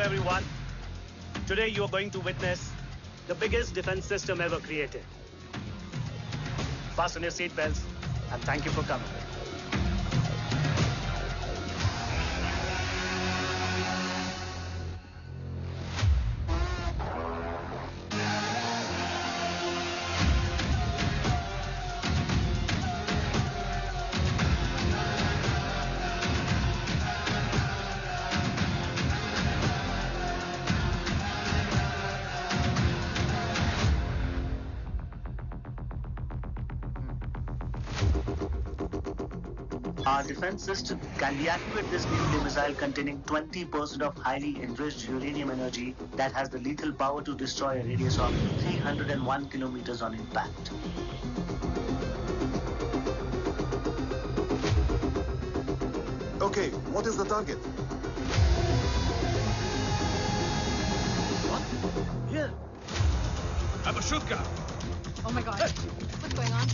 everyone. Today you are going to witness the biggest defense system ever created. Fasten your seatbelts and thank you for coming. Our defense system can deactivate this nuclear missile containing 20% of highly enriched uranium energy that has the lethal power to destroy a radius of 301 kilometers on impact. Okay, what is the target? What? Here. Abashuka! Oh my god. What's going on?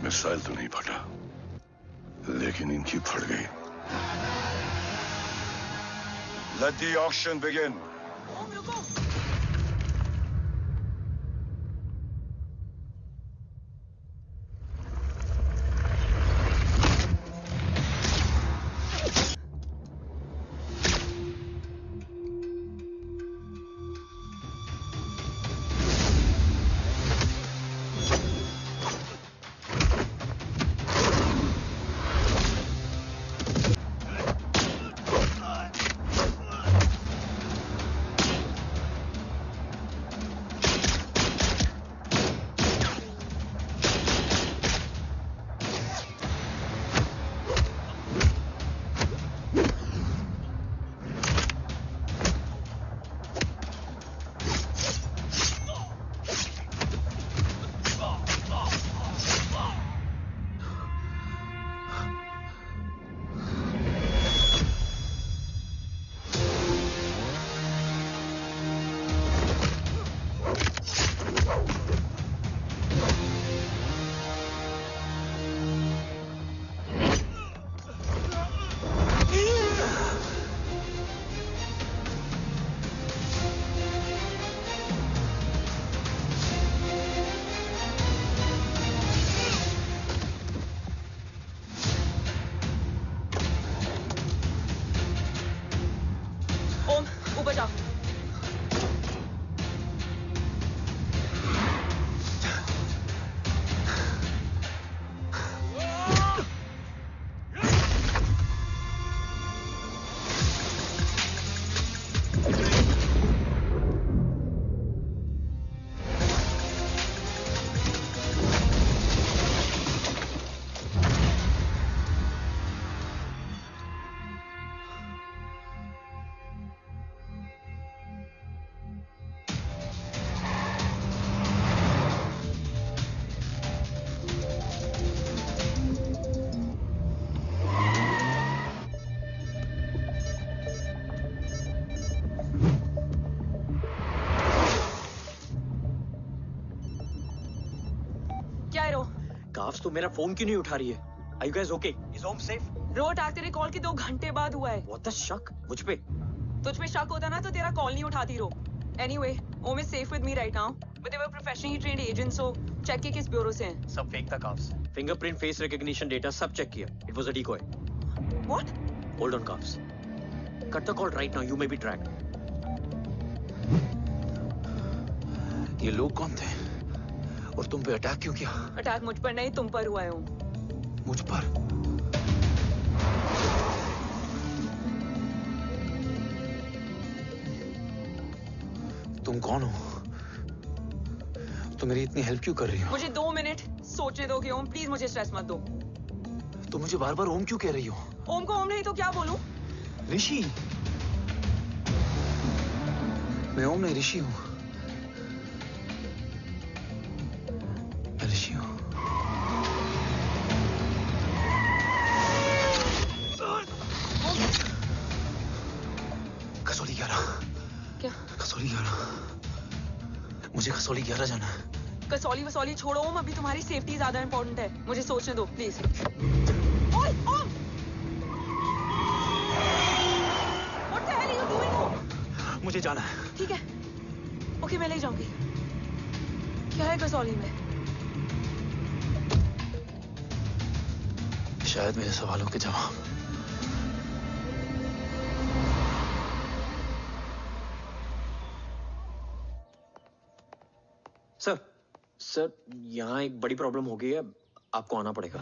Missile तो नहीं फटा, लेकिन इनकी फट गई। Let the auction begin. Carbs तो मेरा phone क्यों नहीं उठा रही है? Are you guys okay? Is home safe? रो अटैक तेरे कॉल के 2 घंटे बाद हुआ है। What the शक? मुझ पे? तुझ पे शक होता ना तो तेरा कॉल नहीं उठाती रो। Anyway, Om is safe with me right now. But they were professionally trained agents, so check के किस ब्यूरो से हैं? सब फेक था carbs. Fingerprint, face recognition data सब चेक किया। It was a decoy. What? Hold on, carbs. Cut the call right now. You may be tracked. ये लोग कौन थे? और तुम पे अटैक क्यों किया? अटैक मुझ पर नहीं, तुम पर हुआ है ओम। मुझ पर? तुम कौन हो? तुम मेरी इतनी हेल्प क्यों कर रही हो? मुझे 2 मिनट सोचने दोगे ओम? प्लीज मुझे स्ट्रेस मत दो। तुम मुझे बार बार ओम क्यों कह रही हो? ओम को ओम नहीं तो क्या बोलूं? ऋषि। मैं ओम नहीं, ऋषि हूं। मैं ऋषि हूं। कसौली 11। क्या? कसौली 11। मुझे कसौली 11 जाना है। कसौली वसौली छोड़ो ओम, अभी तुम्हारी सेफ्टी ज्यादा इंपॉर्टेंट है। मुझे सोचने दो प्लीज। ओए ओम! What the hell are you doing, ओम? मुझे जाना है। ठीक है, ओके मैं ले जाऊंगी। क्या है कसौली में? शायद मेरे सवालों के जवाब। सर यहाँ एक बड़ी प्रॉब्लम हो गई है, आपको आना पड़ेगा।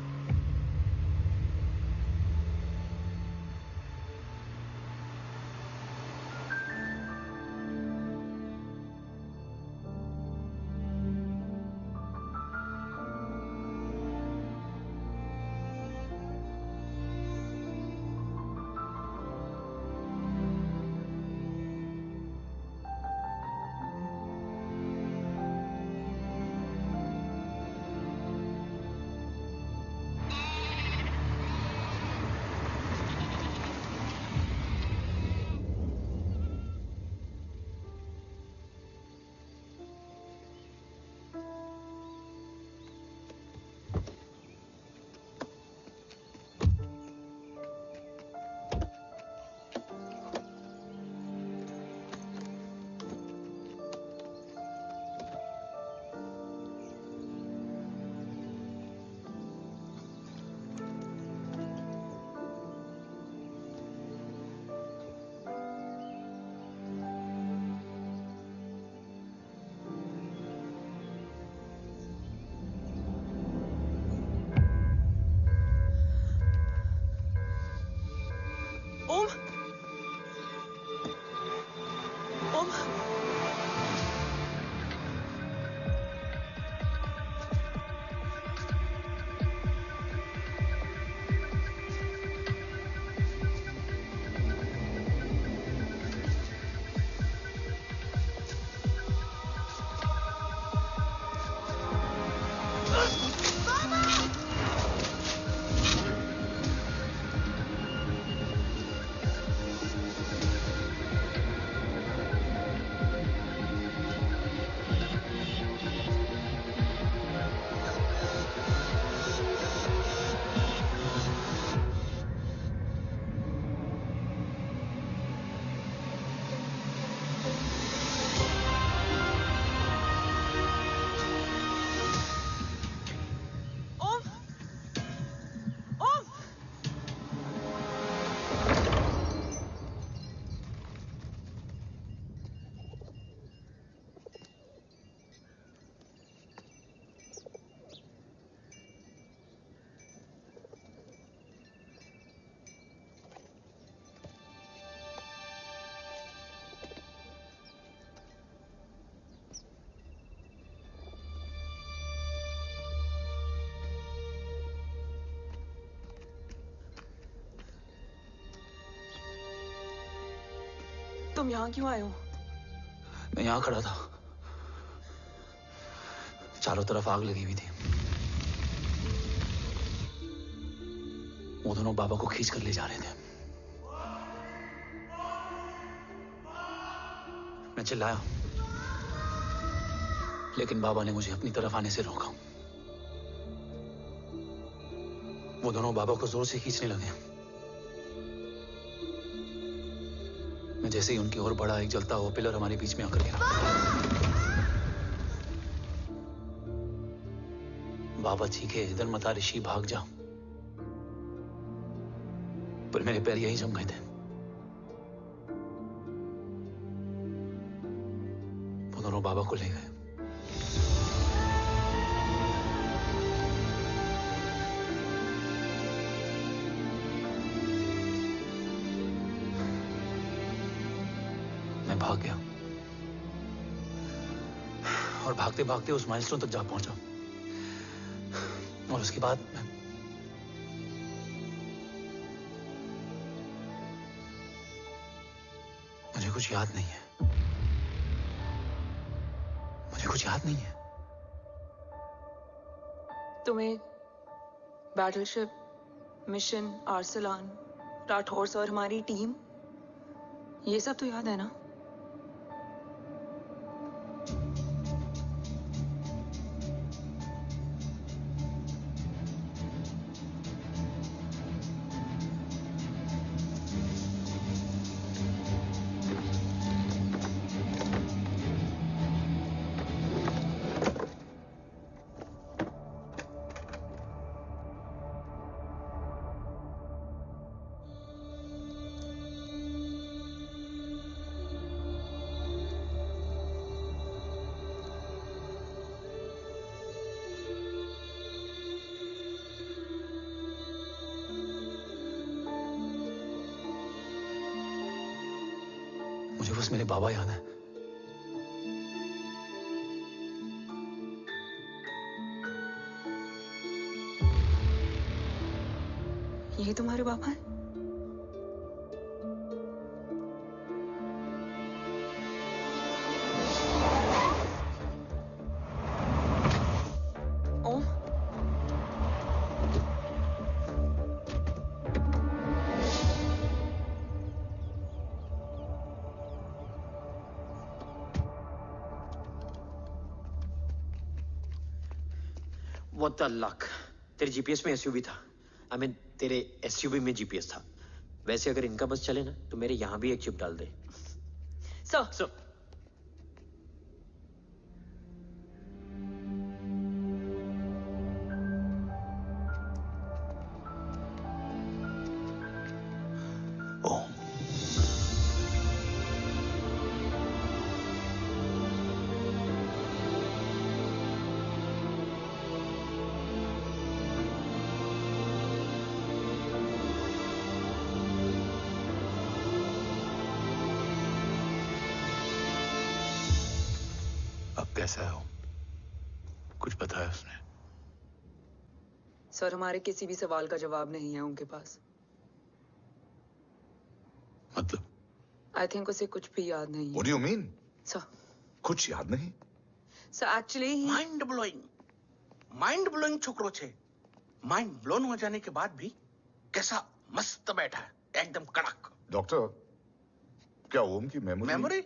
ओम! ओम! तुम यहाँ क्यों आए हो? मैं यहाँ खड़ा था, चारों तरफ आग लगी हुई थी। वो दोनों बाबा को खींच कर ले जा रहे थे। मैं चिल्लाया, लेकिन बाबा ने मुझे अपनी तरफ आने से रोका। वो दोनों बाबा को जोर से खींचने लगे। मैं जैसे ही उनकी ओर बढ़ा, एक जलता हुआ पिलर हमारे बीच में आकर गिरा। बाबा चीखे, इधर मत आ ऋषि, भाग जा। पर मेरे पैर यहीं जम गए थे। वो दोनों बाबा को ले गए। भाग गया और भागते भागते उस माइलस्टोन तक जा पहुंचा। और उसके बाद मुझे कुछ याद नहीं है। मुझे कुछ याद नहीं है। तुम्हें बैटलशिप, मिशन, आर्सलान, राठौर और हमारी टीम, ये सब तो याद है ना? मुझे बस मेरे बाबा याद है। ये तुम्हारे पापा हैं? ओम, What the luck? तेरे जीपीएस में एसयूवी था। I mean, तेरे एसयूवी में जीपीएस था। वैसे अगर इनका बस चले ना तो मेरे यहां भी एक चिप डाल दे। सर। ओम, अब कैसा है ओम? कुछ बताया उसने? सर, हमारे किसी भी सवाल का जवाब नहीं है उनके पास। मतलब? आई थिंक उसे कुछ भी याद नहीं है। What do you mean? Sir, कुछ याद नहीं? सर एक्चुअली माइंड ब्लोइंग छोकरो छे। माइंड ब्लोन हो जाने के बाद भी कैसा मस्त बैठा है, एकदम कड़क। डॉक्टर, क्या ओम की मेमोरी?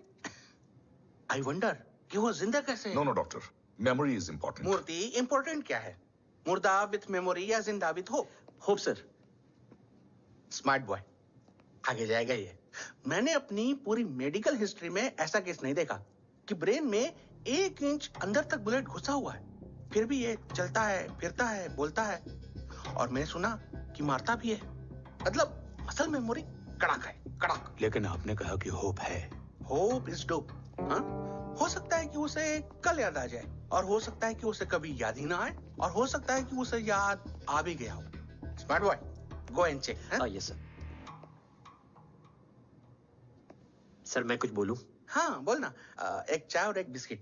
आई वंडर कि वो जिंदा कैसे है? No doctor, memory is important. मूर्ति इंपॉर्टेंट क्या है? मुर्दा विथ मेमोरी या जिंदा with hope? Hope sir. Smart boy, आगे जाएगा ये। मैंने अपनी पूरी मेडिकल हिस्ट्री में ऐसा केस नहीं देखा कि ब्रेन में 1 इंच अंदर तक बुलेट घुसा हुआ है, फिर भी ये चलता है, फिरता है, बोलता है, और मैंने सुना कि मारता भी है। मतलब असल मेमोरी कड़क है, कड़क। लेकिन आपने कहा कि होप है। Hope is dope. हाँ, हो सकता है कि उसे कल याद आ जाए, और हो सकता है कि उसे कभी याद ही ना आए, और हो सकता है कि उसे याद आ भी गया हो। Smart boy, go and check. Yes sir. Sir मैं कुछ बोलूं? हाँ बोलना। एक चाय और एक बिस्किट।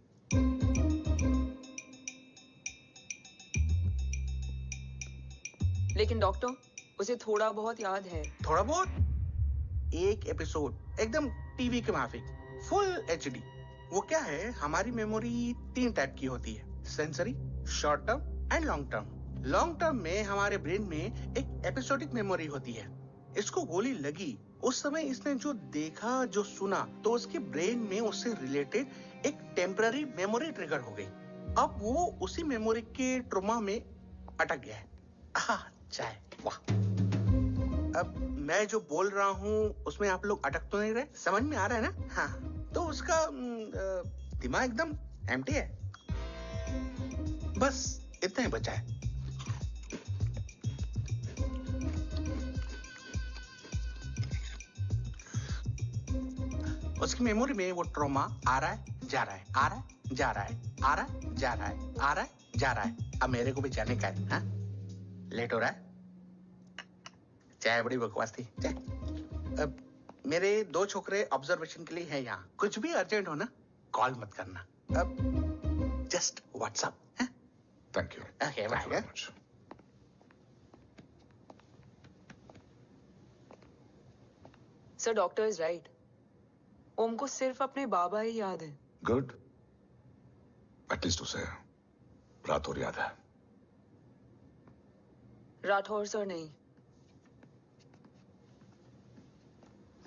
लेकिन डॉक्टर, उसे थोड़ा बहुत याद है। थोड़ा बहुत? एक एपिसोड एकदम टीवी के माफिक, फुल एचडी। वो क्या है, हमारी मेमोरी 3 टाइप की होती है, sensory, short term and long term. Long term में हमारे ब्रेन में एक एपिसोडिक मेमोरी होती है। इसको गोली लगी, उस समय इसने जो देखा, जो सुना, तो उसके ब्रेन में उससे रिलेटेड एक टेम्पररी मेमोरी ट्रिगर हो गई। अब वो उसी मेमोरी के ट्रॉमा में अटक गया है। चाय, वाह। अब मैं जो बोल रहा हूँ उसमें आप लोग अटक तो नहीं रहे? समझ में आ रहा है ना? हाँ, तो उसका दिमाग एकदम एम्प्टी है। बस इतना ही बचा है। उसकी मेमोरी में वो ट्रॉमा आ रहा है, जा रहा है, आ रहा है, जा रहा है, आ रहा है, जा रहा है, आ रहा है, जा रहा है। अब मेरे को भी जाने का है। हाँ? लेट हो रहा है? चाय बड़ी बकवास थी। चाय। अब मेरे 2 छोकरे ऑब्जर्वेशन के लिए हैं यहाँ। कुछ भी अर्जेंट हो ना, कॉल मत करना। अब just WhatsApp. Thank you. Okay, Thank you bye. very much. Sir doctor is right. Om को सिर्फ अपने बाबा ही याद है। गुड। एटलीस्ट उसे रात और याद है। राठौर सर नहीं,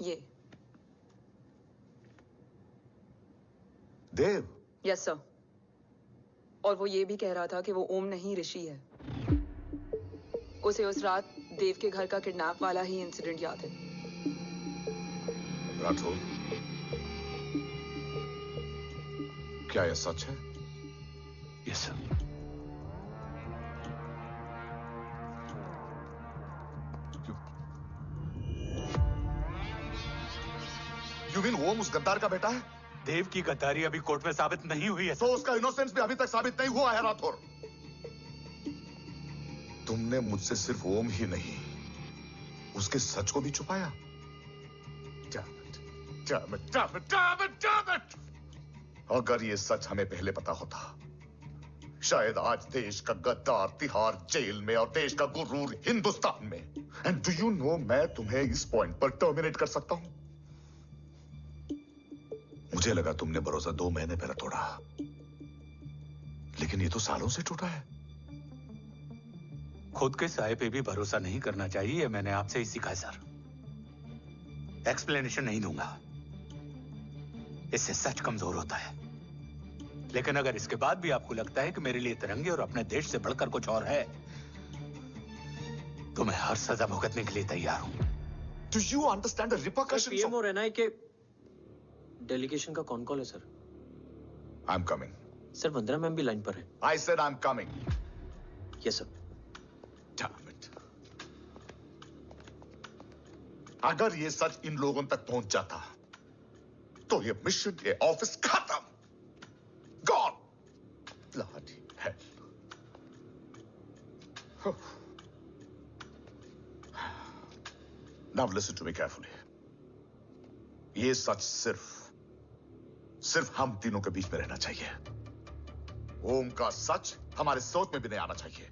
ये देव। Yes sir. और वो ये भी कह रहा था कि वो ओम नहीं ऋषि है। उसे उस रात देव के घर का किडनैप वाला ही इंसिडेंट याद है। राठौर, क्या यह सच है? Yes sir. यू मीन ओम उस गद्दार का बेटा है? देव की गद्दारी अभी कोर्ट में साबित नहीं हुई है। तो उसका इनोसेंस भी अभी तक साबित नहीं हुआ है राठौर। तुमने मुझसे सिर्फ ओम ही नहीं, उसके सच को भी छुपाया। Damn it! अगर ये सच हमें पहले पता होता, शायद आज देश का गद्दार तिहाड़ जेल में और देश का गुरूर हिंदुस्तान में। एंड डू यू नो, मैं तुम्हें इस पॉइंट पर टर्मिनेट कर सकता हूं। मुझे लगा तुमने भरोसा 2 महीने पहले तोड़ा, लेकिन ये तो सालों से टूटा है। खुद के साय पे भी भरोसा नहीं करना चाहिए, मैंने आपसे ही सीखा सर। एक्सप्लेनेशन नहीं दूंगा, इससे सच कमजोर होता है। लेकिन अगर इसके बाद भी आपको लगता है कि मेरे लिए तिरंगे और अपने देश से बढ़कर कुछ और है, तो मैं हर सजा भुगतने के लिए तैयार हूं। Do you understand the repercussions PM of... और एनआई के डेलीगेशन का कौन कॉल है sir? I'm coming. Sir Vandana ma'am भी लाइन पर है। I said I'm coming. Yes sir. Damn it. अगर ये सच इन लोगों तक पहुंच जाता, तो ये मिशन, ये ऑफिस खत्म। Gone. Bloody hell. Now listen to me carefully. ये सच सिर्फ हम तीनों के बीच में रहना चाहिए। ओम का सच हमारे सोच में भी नहीं आना चाहिए।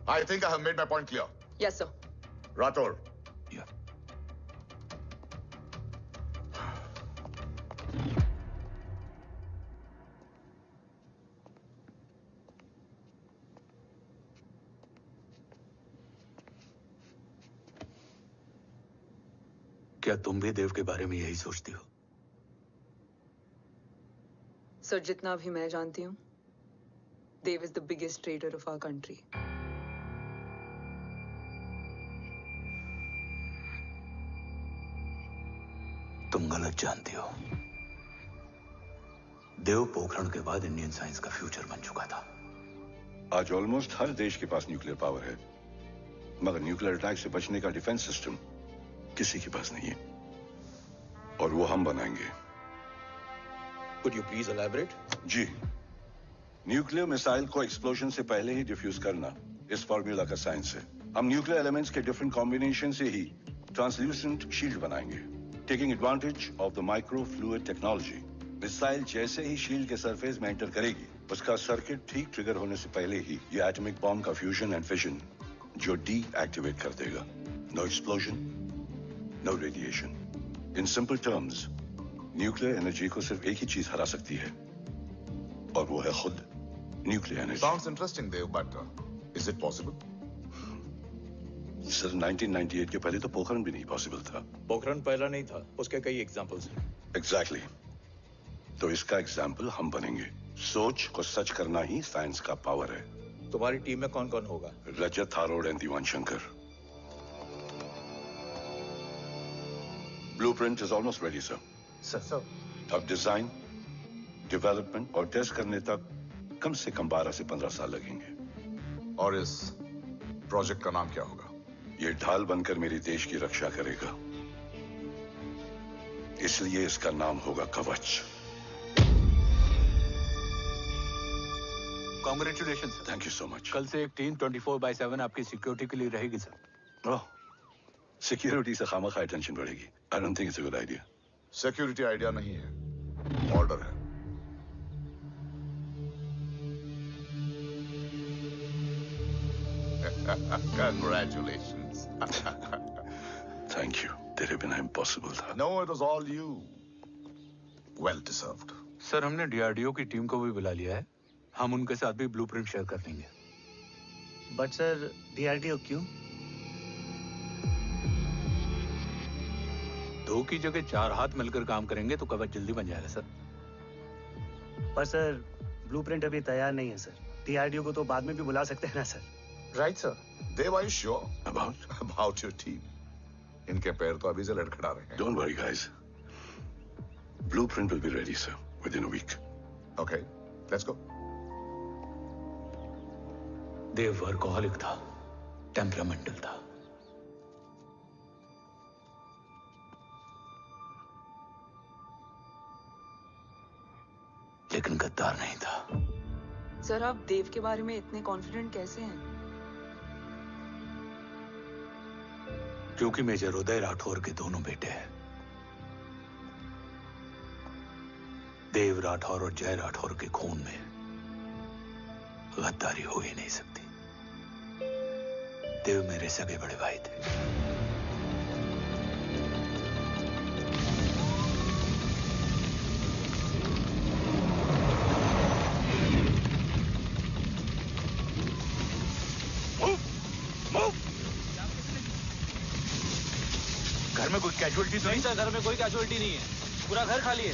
I think I have made my point clear. Yes sir. Rathore, Yeah. क्या तुम भी देव के बारे में यही सोचती हो? सर जितना भी मैं जानती हूँ, Dev is the biggest trader of our country. तुम गलत जानती हो। देव पोखरण के बाद इंडियन साइंस का फ्यूचर बन चुका था। आज ऑलमोस्ट हर देश के पास न्यूक्लियर पावर है, मगर न्यूक्लियर अटैक से बचने का डिफेंस सिस्टम किसी के पास नहीं है, और वो हम बनाएंगे। Could you please elaborate? जी, न्यूक्लियर मिसाइल को एक्सप्लोजन से पहले ही डिफ्यूज करना इस फॉर्मूला का साइंस है। हम न्यूक्लियर एलिमेंट्स के डिफरेंट कॉम्बिनेशन से ही ट्रांसल्यूसेंट शील्ड बनाएंगे, taking advantage of the micro fluid technology. Missile जैसे ही शील्ड के सरफेस में एंटर करेगी, उसका सर्किट ठीक ट्रिगर होने से पहले ही ये एटॉमिक बॉम्ब का फ्यूजन एंड फिशन जो डीएक्टिवेट कर देगा। No explosion, no radiation. In simple terms, nuclear energy को सिर्फ एक ही चीज हरा सकती है, और वो है खुद nuclear energy. sounds interesting, Dev, but is it possible? Sir 1998 के पहले तो पोखरण भी नहीं पॉसिबल था। पोखरण पहला नहीं था, उसके कई एग्जांपल्स हैं। एग्जैक्टली। तो इसका एग्जाम्पल हम बनेंगे। सोच को सच करना ही साइंस का पावर है। तुम्हारी टीम में कौन कौन होगा? Rajat Tharod and Diwan Shankar. Blueprint is almost ready sir. Sir अब डिजाइन, डेवलपमेंट और टेस्ट करने तक कम से कम 12 से 15 साल लगेंगे। और इस प्रोजेक्ट का नाम क्या होगा? ये ढाल बनकर मेरे देश की रक्षा करेगा, इसलिए इसका नाम होगा कवच। Congratulation sir. Thank you so much. कल से एक टीम 24/7 आपकी सिक्योरिटी के लिए रहेगी सर। ओह, सिक्योरिटी से खामखा टेंशन बढ़ेगी। I don't think it's a good idea. Security idea नहीं है, ऑर्डर है। Congratulations. थैंक यू, तेरे बिना इम्पॉसिबल था। No, it was all you. Well deserved. Sir, हमने डीआरडीओ की टीम को भी बुला लिया है। हम उनके साथ भी ब्लूप्रिंट शेयर कर देंगे। बट सर, डीआरडीओ क्यों? 2 की जगह 4 हाथ मिलकर काम करेंगे तो कवच जल्दी बन जाएगा सर। पर सर, ब्लूप्रिंट अभी तैयार नहीं है सर। डीआरडीओ को तो बाद में भी बुला सकते हैं ना sir? Right, sir. Dev, are you sure about your team? इनके पैर तो अभी से लड़खड़ा रहे हैं। Don't worry, guys. Blueprint will be ready, sir, within a week. Okay, let's go. Dev workaholic था, टेम्परामेंटल था। लेकिन गद्दार नहीं था। सर, आप देव के बारे में इतने कॉन्फिडेंट कैसे हैं? क्योंकि मेजर उदय राठौर के दोनों बेटे हैं। देव राठौर और जय राठौर के खून में गद्दारी हो ही नहीं सकती। देव मेरे सगे बड़े भाई थे। घर में कोई कैजुअलिटी तो नहीं? सर, घर में कोई कैजुअलिटी नहीं है। पूरा घर खाली है।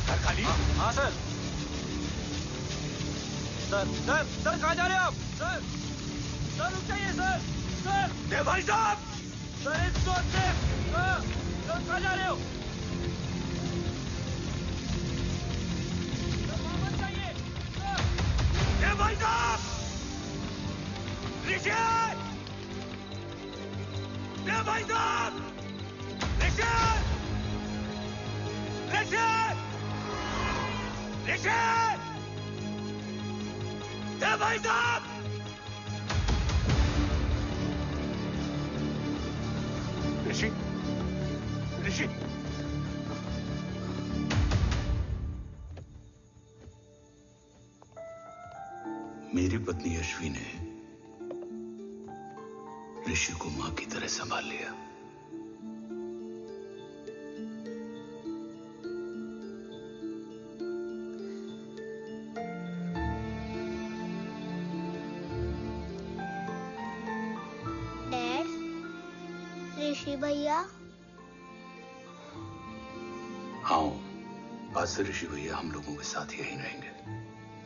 घर खाली? हाँ सर। सर, कहाँ जा रहे हो आप? सर, रुक जाइए सर। देव भाई साहब! सर, इसको सर, कहाँ जा रहे हो? सर, वापस जाइए। देव भाई साहब! ऋषि! देव भाई साहब! ऋषि! देव भाई साहब! ऋषि! मेरी पत्नी अश्वी ने ऋषि को मां की तरह संभाल लिया। ऋषि भैया। हाँ, आज से ऋषि भैया हम लोगों के साथ यहीं रहेंगे।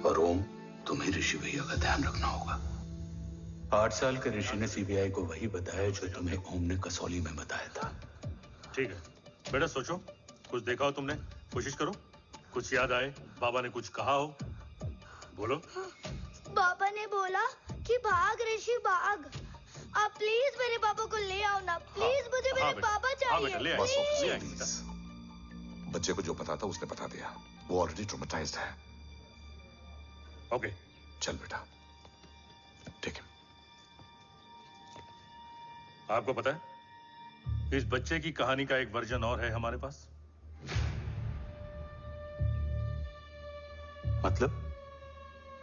और ओम, तुम्हें ऋषि भैया का ध्यान रखना होगा। 8 साल के ऋषि ने सीबीआई को वही बताया जो तुम्हें ओम ने कसौली में बताया था। ठीक है बेटा, सोचो, कुछ देखा हो तुमने? कोशिश करो, कुछ याद आए। बाबा ने कुछ कहा हो, बोलो। बाबा ने बोला कि भाग ऋषि भाग। आप प्लीज मेरे पापा को ले आओ ना, प्लीज। मुझे मेरे पापा चाहिए। बच्चे को जो पता था उसने बता दिया। वो ऑलरेडी ट्रॉमेटाइज्ड है। ओके, चल बेटा, ठीक है। आपको पता है, इस बच्चे की कहानी का एक वर्जन और है हमारे पास। मतलब?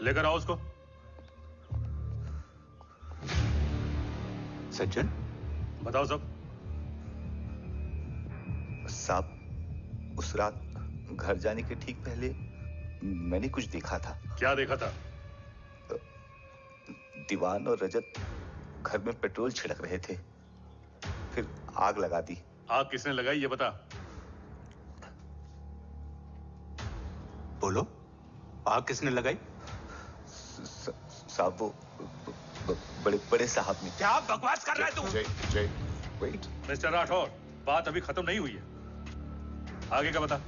लेकर आओ उसको। सज्जन, बताओ सब। साहब, उस रात घर जाने के ठीक पहले मैंने कुछ देखा था। क्या देखा था? दीवान और रजत घर में पेट्रोल छिड़क रहे थे, फिर आग लगा दी। आग किसने लगाई ये बता। बोलो, आग किसने लगाई? साहब, वो बड़े साहब ने। क्या बकवास कर रहा है तू? जय, वेट। मिस्टर राठौर, बात अभी खत्म नहीं हुई है, आगे का बता।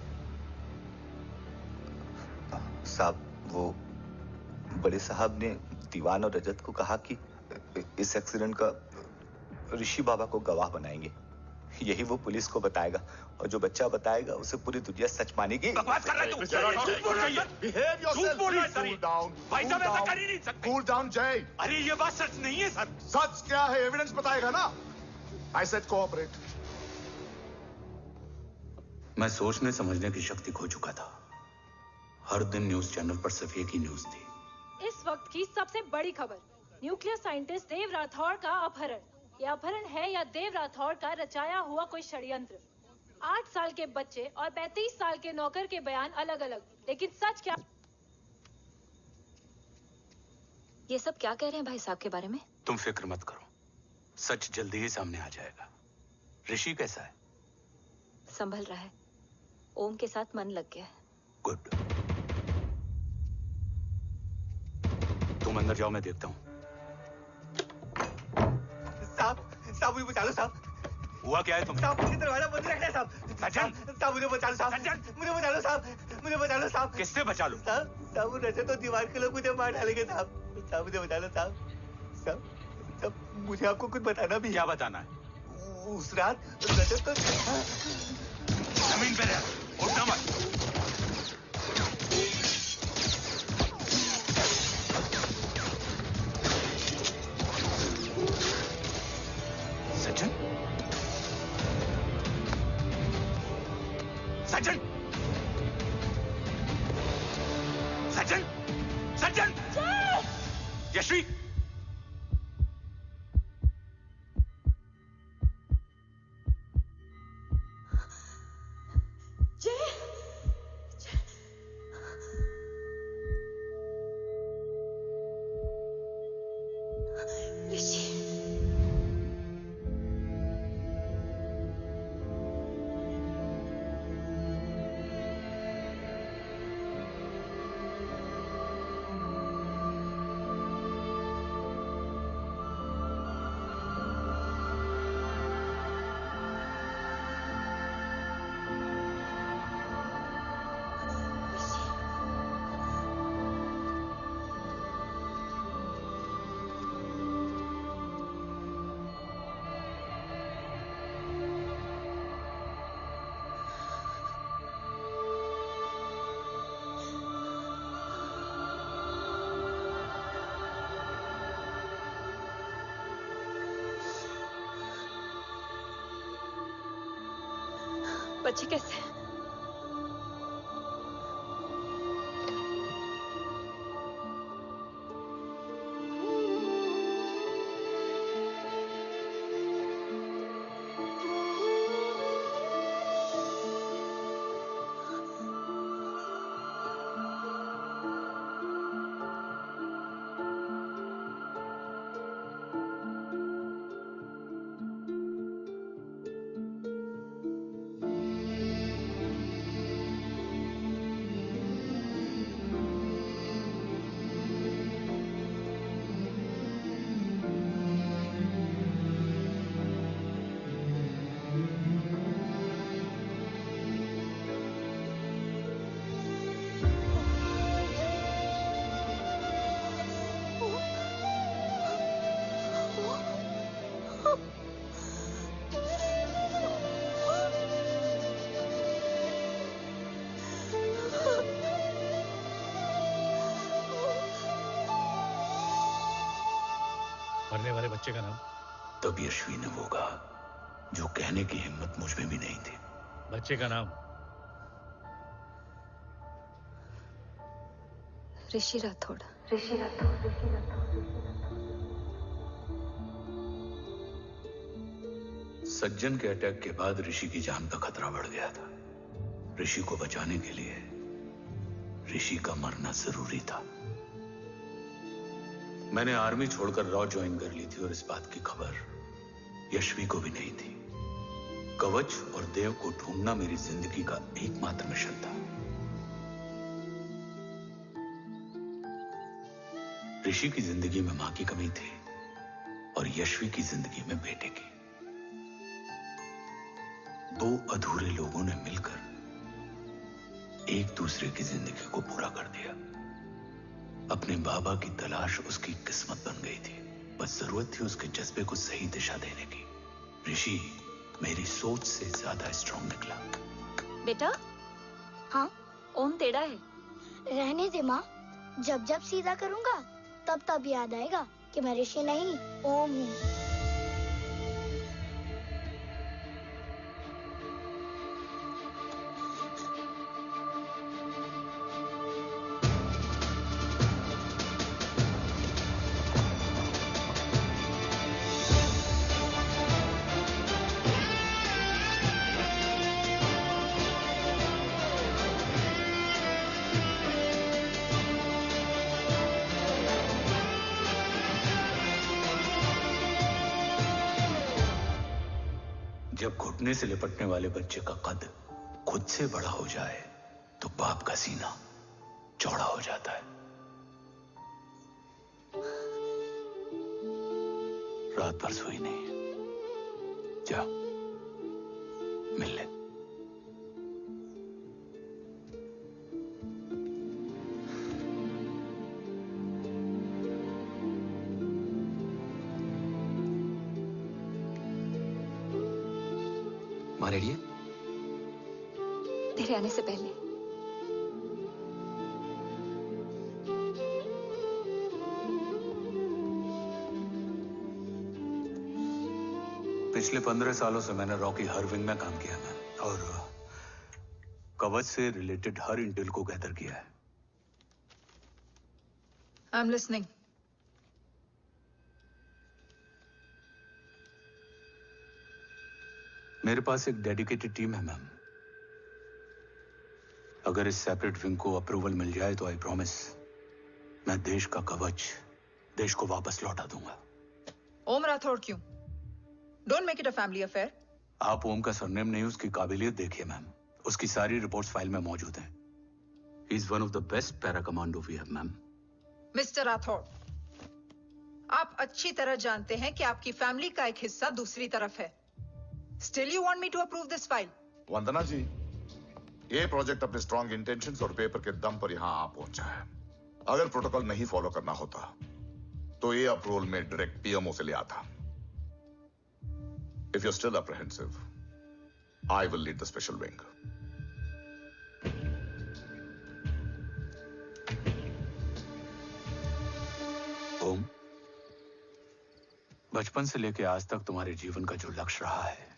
साहब, वो बड़े साहब ने दीवान और रजत को कहा कि इस एक्सीडेंट का ऋषि बाबा को गवाह बनाएंगे। यही वो पुलिस को बताएगा, और जो बच्चा बताएगा उसे पूरी दुनिया सच मानेगी। बकवास कर रहा है तू? झूठ बोल रहा है। झूठ बोल रहा है सर। भाई साहब, ऐसा कर ही नहीं सकते। कूल डाउन जय। अरे ये बात सच नहीं है सर। सच क्या है? एविडेंस बताएगा ना। I said cooperate. मैं सोचने समझने की शक्ति खो चुका था। हर दिन न्यूज चैनल पर सिर्फ एक ही न्यूज थी। इस वक्त की सबसे बड़ी खबर, न्यूक्लियर साइंटिस्ट देव राठौड़ का अपहरण। यह अपहरण है या देव राठौड़ का रचाया हुआ कोई षड्यंत्र? 8 साल के बच्चे और 35 साल के नौकर के बयान अलग अलग, लेकिन सच क्या? ये सब क्या कह रहे हैं भाई साहब के बारे में? तुम फिक्र मत करो, सच जल्दी ही सामने आ जाएगा। ऋषि कैसा है? संभल रहा है। ओम के साथ मन लग गया है। गुड। तुम अंदर जाओ, मैं देखता हूँ। साहब मुझे बचा लो साहब। हुआ क्या है तुम्हें? साहब मुझे दरवाजा बंद रखना है साहब। सज्जन, साहब मुझे बचा लो साहब। मुझे बचा लो साहब। मुझे बचा लो साहब। किससे बचा लो? साहब वो रजत तो दीवार के लोग मुझे मार डालेंगे साहब। साहब मुझे बचा लो साहब। साहब मुझे आपको कुछ बताना भी है। क्या बताना है? उस रात रजत तो जमीन पे रह, उठना मत। सज्जन, सज्जन, सज्जन, सज्जन, यश्वी, बच्चे कैसे हैं? मरने वाले बच्चे का नाम? तब यश्वी ने वो कहा जो कहने की हिम्मत मुझ में भी नहीं थी। बच्चे का नाम? ऋषि राठौड़। सज्जन के अटैक के बाद ऋषि की जान का खतरा बढ़ गया था। ऋषि को बचाने के लिए ऋषि का मरना जरूरी था। मैंने आर्मी छोड़कर रॉ ज्वाइन कर ली थी और इस बात की खबर यश्वी को भी नहीं थी। कवच और देव को ढूंढना मेरी जिंदगी का एकमात्र मिशन था। ऋषि की जिंदगी में मां की कमी थी और यश्वी की जिंदगी में बेटे की। दो अधूरे लोगों ने मिलकर एक दूसरे की जिंदगी को पूरा कर दिया। अपने बाबा की तलाश उसकी किस्मत बन गई थी, बस जरूरत थी उसके जज्बे को सही दिशा देने की। ऋषि मेरी सोच से ज्यादा स्ट्रांग निकला। बेटा, हाँ ओम टेढ़ा है। रहने दे माँ, जब जब सीधा करूंगा तब तब याद आएगा कि मैं ऋषि नहीं ओम हूँ। जब घुटने से लिपटने वाले बच्चे का कद खुद से बड़ा हो जाए तो बाप का सीना चौड़ा हो जाता है। रात भर सोई नहीं, जा मिल ले। माँ रेडी है? तेरे आने से पहले। पिछले 15 सालों से मैंने रॉकी हर विंग में काम किया है और कवच से रिलेटेड हर इंटेल को गैदर किया है। I am listening. मेरे पास एक डेडिकेटेड टीम है मैम। अगर इस सेपरेट विंग को अप्रूवल मिल जाए तो आई प्रॉमिस मैं देश का कवच देश को वापस लौटा दूंगा। ओम राठौड़ क्यों? Don't make it a family affair. आप ओम का सरनेम नहीं, उसकी काबिलियत देखिए मैम। उसकी सारी रिपोर्ट्स फाइल में मौजूद हैं। He is one of the best para commando we have ma'am. Mister Rathore, आप अच्छी तरह जानते हैं कि आपकी फैमिली का एक हिस्सा दूसरी तरफ है। Still you want me to approve this file? वंदना जी, ये प्रोजेक्ट अपने स्ट्रॉन्ग इंटेंशंस और पेपर के दम पर यहां आ पहुंचा है। अगर प्रोटोकॉल नहीं फॉलो करना होता तो ये अप्रूवल में डायरेक्ट पीएमओ से ले आता। If you're still apprehensive, I will lead the special wing. ओम, बचपन से लेकर आज तक तुम्हारे जीवन का जो लक्ष्य रहा है,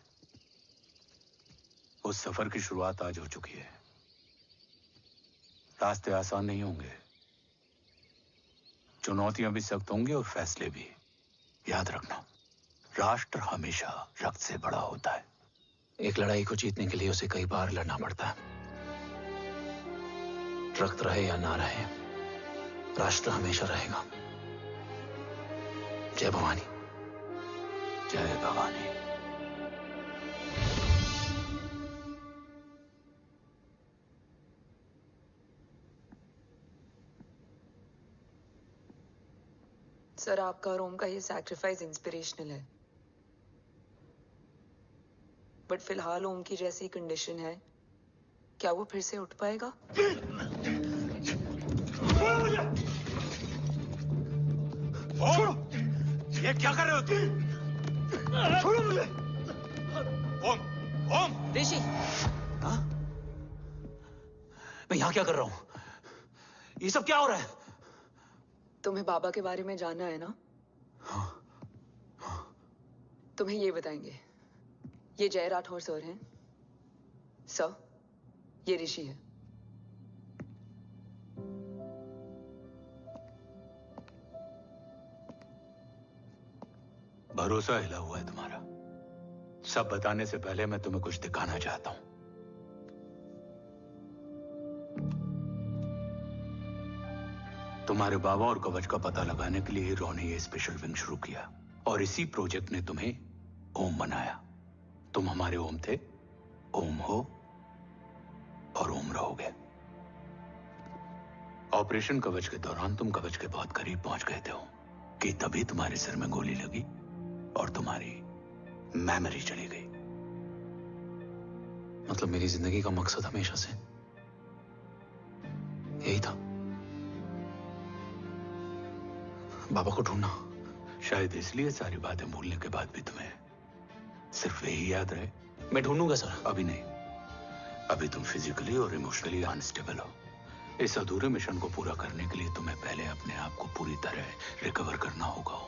उस सफर की शुरुआत आज हो चुकी है। रास्ते आसान नहीं होंगे, चुनौतियां भी सख्त होंगी और फैसले भी। याद रखना, राष्ट्र हमेशा रक्त से बड़ा होता है। एक लड़ाई को जीतने के लिए उसे कई बार लड़ना पड़ता है। रक्त रहे या ना रहे, राष्ट्र हमेशा रहेगा। जय भवानी। जय भवानी। सर, आपका और ओम का ये सैक्रिफाइस इंस्पिरेशनल है, बट फिलहाल ओम की जैसी कंडीशन है, क्या वो फिर से उठ पाएगा? छोड़ो! ये क्या कर रहे हो तुम? छोड़ो मुझे! ओम! ओम! ऋषि! हाँ? मैं यहाँ क्या कर रहा हूँ? ये सब क्या हो रहा है? तुम्हें बाबा के बारे में जानना है ना? हाँ। तुम्हें ये बताएंगे। ये जय राठौर सर हैं। सर, ये ऋषि है। भरोसा हिला हुआ है तुम्हारा। सब बताने से पहले मैं तुम्हें कुछ दिखाना चाहता हूं। तुम्हारे बाबा और कवच का पता लगाने के लिए हीरो ने ये स्पेशल विंग शुरू किया और इसी प्रोजेक्ट ने तुम्हें ओम बनाया। तुम हमारे ओम थे, ओम हो और ओम रहोगे। ऑपरेशन कवच के दौरान तुम कवच के बहुत करीब पहुंच गए थे कि तभी तुम्हारे सिर में गोली लगी और तुम्हारी मेमोरी चली गई। मतलब मेरी जिंदगी का मकसद हमेशा से यही था, बाबा को ढूंढना। शायद इसलिए सारी बातें भूलने के बाद भी तुम्हें सिर्फ यही याद रहे। मैं ढूंढूंगा सर। अभी नहीं, अभी तुम फिजिकली और इमोशनली अनस्टेबल हो। इस अधूरे मिशन को पूरा करने के लिए तुम्हें पहले अपने आप को पूरी तरह रिकवर करना होगा।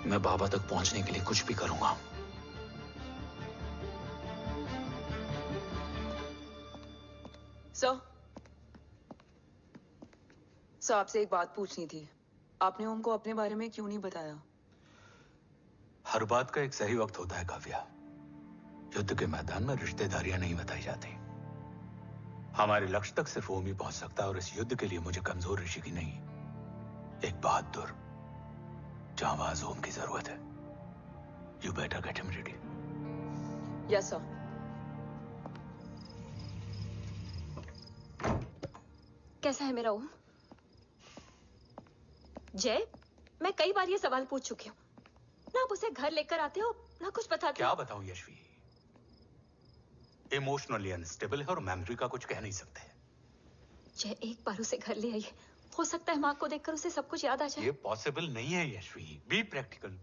मैं बाबा तक पहुंचने के लिए कुछ भी करूंगा। सर, आपसे एक बात पूछनी थी। आपने ओम को अपने बारे में क्यों नहीं बताया? हर बात का एक सही वक्त होता है काव्या। युद्ध के मैदान में रिश्तेदारियां नहीं बताई जाती। हमारे लक्ष्य तक सिर्फ ओम ही पहुंच सकता है और इस युद्ध के लिए मुझे कमजोर ऋषि की नहीं, एक बहादुर जांबाज ओम की जरूरत है। You better get him ready. Yes sir. कैसा है मेरा ओम? जय, मैं कई बार ये सवाल पूछ चुकी हूँ। ना आप उसे घर लेकर आते हो, ना कुछ बताते क्या हो। बताऊं यशवी, इमोशनली अनस्टेबल है और मेमोरी का कुछ कह नहीं सकते। जय, एक बार उसे घर ले आइए, हो सकता है माँ को देखकर उसे सब कुछ याद आ जाए। ये पॉसिबल नहीं है यशवी, बी प्रैक्टिकल।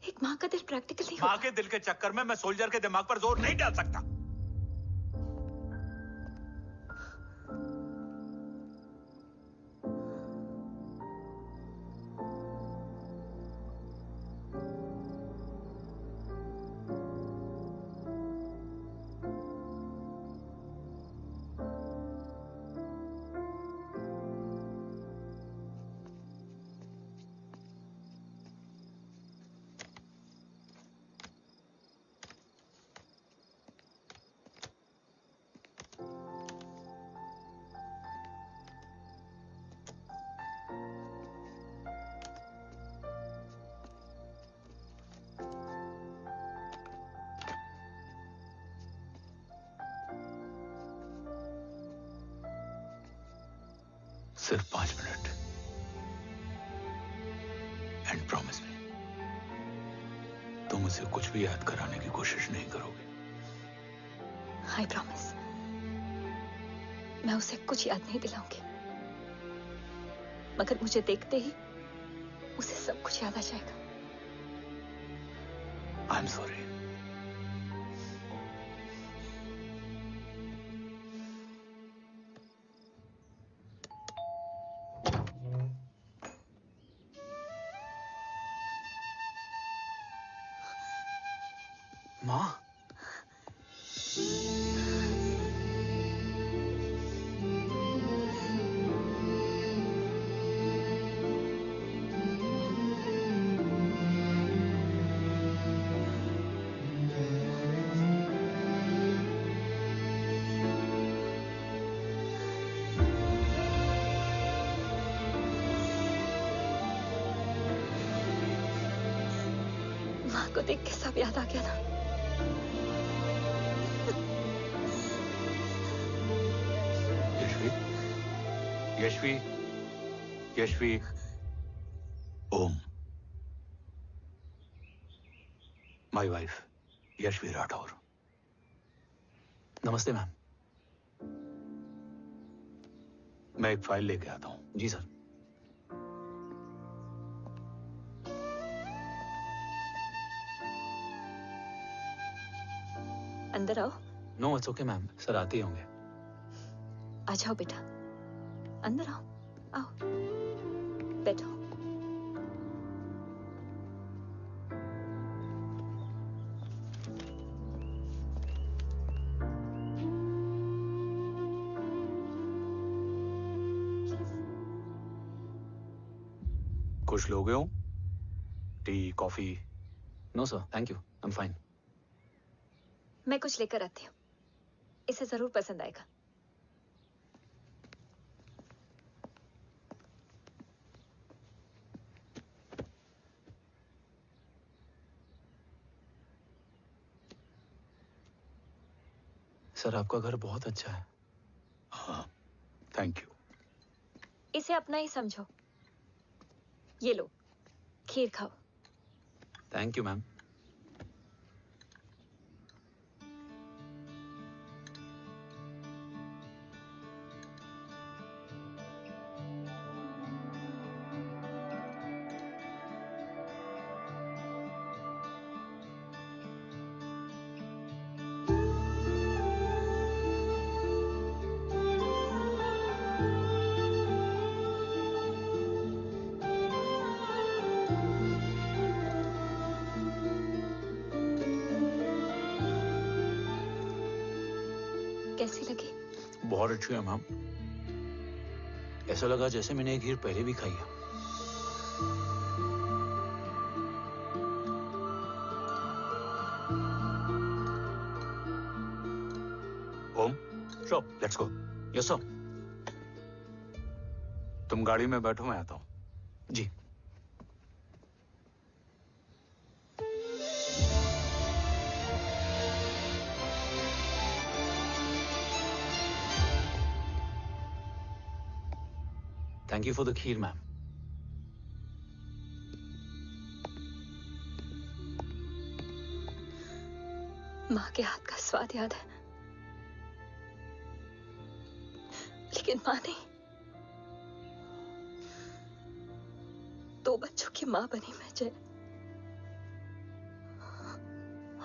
एक माँ का दिल प्रैक्टिकल नहीं माँ होता। के दिल के चक्कर में मैं सोल्जर के दिमाग पर जोर नहीं डाल सकता। सिर्फ 5 मिनट एंड प्रॉमिस मी, तुम उसे कुछ भी याद कराने की कोशिश नहीं करोगे। आई प्रॉमिस, मैं उसे कुछ याद नहीं दिलाऊंगी, मगर मुझे देखते ही उसे सब कुछ याद आ जाएगा। I am sorry. माँ, माँ को देख के सब याद आ गया ना। Yashvi, Yashvi, Om, my wife Yashvi Rathore. नमस्ते मैम। मैं एक फाइल लेके आता हूं। जी सर। अंदर आओ। No it's okay ma'am, sir आते ही होंगे। आ जाओ बेटा, अंदर आओ, आओ, बैठो। कुछ लोगे हो? Tea, coffee? No sir, thank you, I am fine. मैं कुछ लेकर आती हूँ, इसे जरूर पसंद आएगा। सर आपका घर बहुत अच्छा है। हाँ, थैंक यू। इसे अपना ही समझो। ये लो, खीर खाओ। Thank you ma'am. कैसी लगी? बहुत अच्छी है मैम। ऐसा लगा जैसे मैंने एक खीर पहले भी खाई है। Om, sure, let's go. Yes sir. तुम गाड़ी में बैठो, मैं आता हूं। जी। Thank you for the kheer, ma'am. माँ के हाथ का स्वाद याद है, लेकिन माँ नहीं। 2 बच्चों की माँ बनी मैं जय।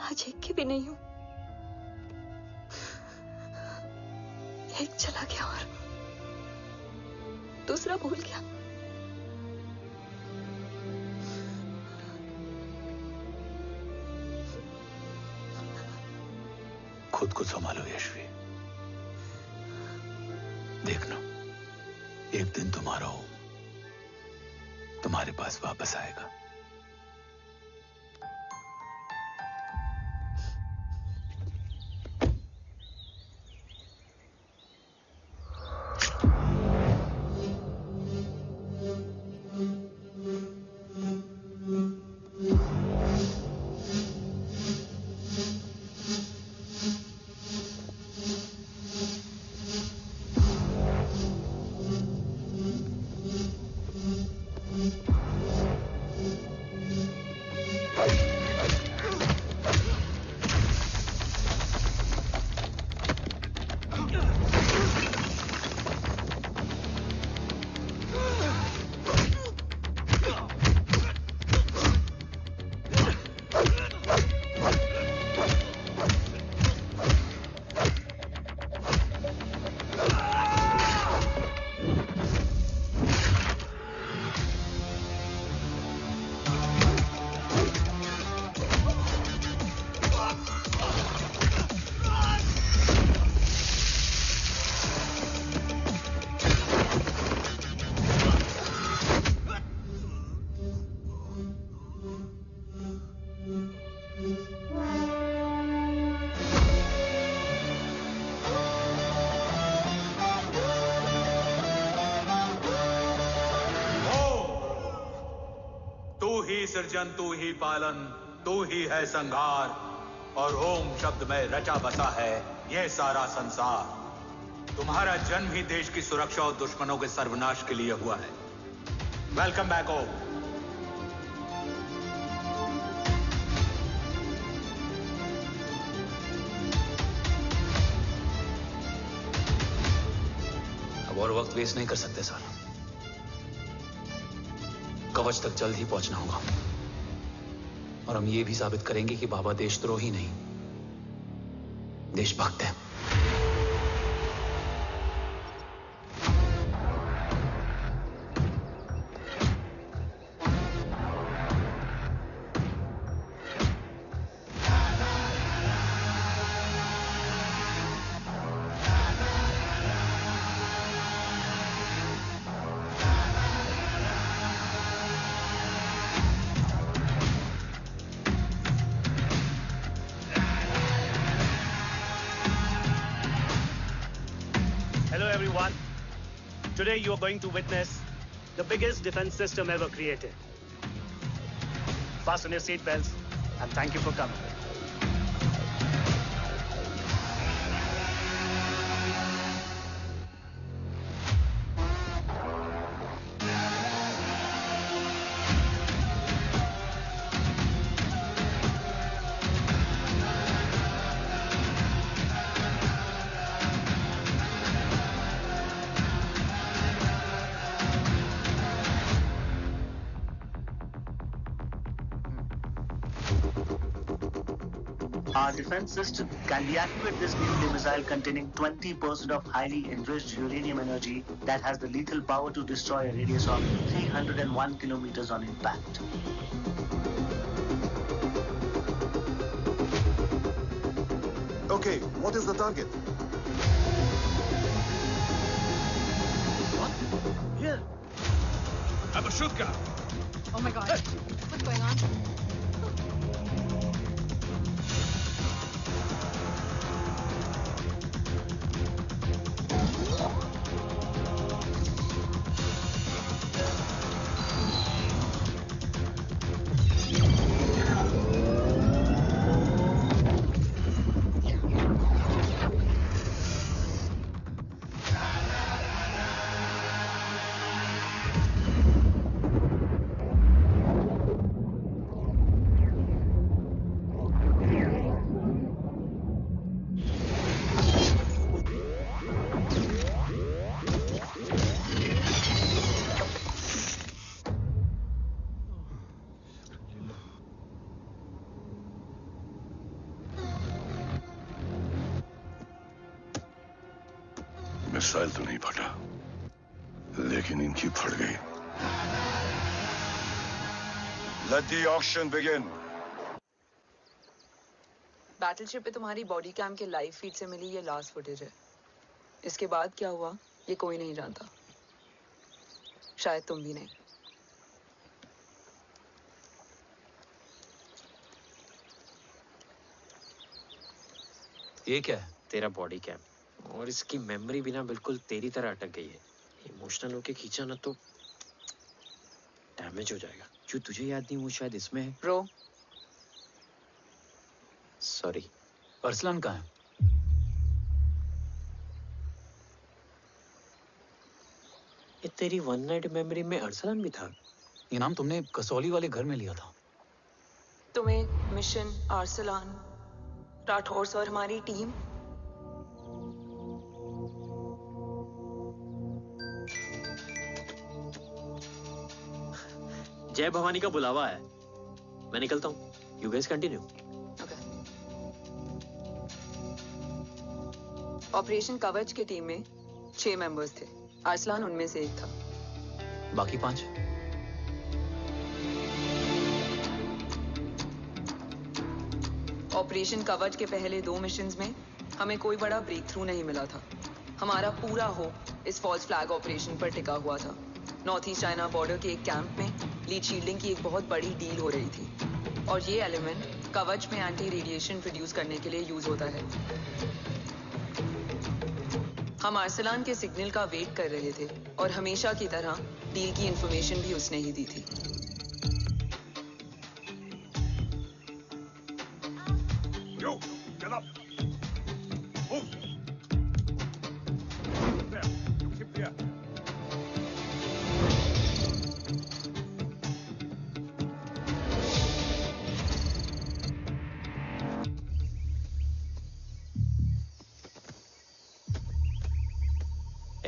आज एक की भी नहीं हूं। एक चला गया और दूसरा भूल गया। खुद को संभालो यशवी। देखना, एक दिन तुम्हारा हो तुम्हारे पास वापस आएगा। सृजन तू ही पालन, तू ही है संहार, और ओम शब्द में रचा बसा है ये सारा संसार। तुम्हारा जन्म ही देश की सुरक्षा और दुश्मनों के सर्वनाश के लिए हुआ है। वेलकम बैक ओम। अब और वक्त वेस्ट नहीं कर सकते सर। कवच तक जल्द ही पहुंचना होगा और हम ये भी साबित करेंगे कि बाबा देशद्रोही नहीं, देशभक्त है। Today you are going to witness the biggest defense system ever created. Fasten your seatbelts and thank you for coming. Our defense system can deactivate this nuclear missile containing 20% of highly enriched uranium energy that has the lethal power to destroy a radius of 301 kilometers on impact. Okay, what is the target? What? Here. Abashuka! Oh my god. What's going on? Missile तो नहीं फटा, लेकिन इनकी फट गई। Let the auction begin. Battleship पे तुम्हारी body cam के लाइव फीड से मिली ये लास्ट फुटेज है। इसके बाद क्या हुआ ये कोई नहीं जानता, शायद तुम भी नहीं। ये क्या है? तेरा बॉडी कैम, और इसकी मेमोरी भी ना बिल्कुल तेरी तरह अटक गई है। इमोशनल होके खींचा ना तो डैमेज हो जाएगा। जो तुझे याद नहीं वो शायद इसमें है। Bro sorry. अरसलान कहाँ है? ये तेरी वन नाइट मेमोरी में अरसलान भी था? ये नाम तुमने कसौली वाले घर में लिया था। तुम्हें मिशन अरसलान, राठौर और हमारी टीम। जय भवानी का बुलावा है, मैं निकलता हूँ। You guys continue. ऑपरेशन कवच की टीम में 6 मेंबर्स थे, अरसलान उनमें से एक था। बाकी 5? ऑपरेशन कवच के पहले 2 मिशंस में हमें कोई बड़ा ब्रेक थ्रू नहीं मिला था। हमारा पूरा होप इस फॉल्स फ्लैग ऑपरेशन पर टिका हुआ था। नॉर्थ ईस्ट चाइना बॉर्डर के एक कैंप में लीड शील्डिंग की एक बहुत बड़ी डील हो रही थी, और ये एलिमेंट कवच में एंटी रेडिएशन प्रोड्यूस करने के लिए यूज होता है। हम अरसलान के सिग्नल का वेट कर रहे थे, और हमेशा की तरह डील की इंफॉर्मेशन भी उसने ही दी थी। Yo, get up. Move. There. You keep here.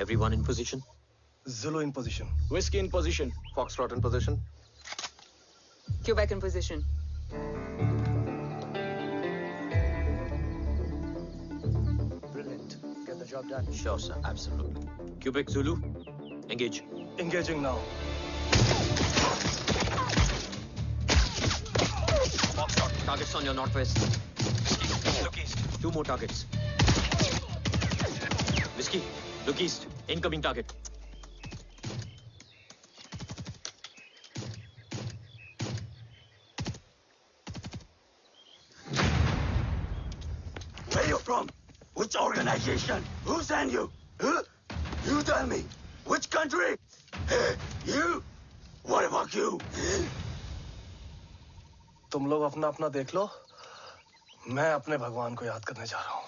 Everyone in position? Zulu in position. Whiskey in position. Foxtrot in position. Quebec in position. Brilliant. Get the job done. Sure, sir. Absolutely. Quebec Zulu, engage. Engaging now. Foxtrot, targets on your northwest. Look east. 2 more targets. Whiskey, look east. Incoming target. Where you from? Which organization? Who sent you? Huh? You tell me. Which country? You? What about you? तुम लोग अपना अपना देख लो, मैं अपने भगवान को याद करने जा रहा हूँ।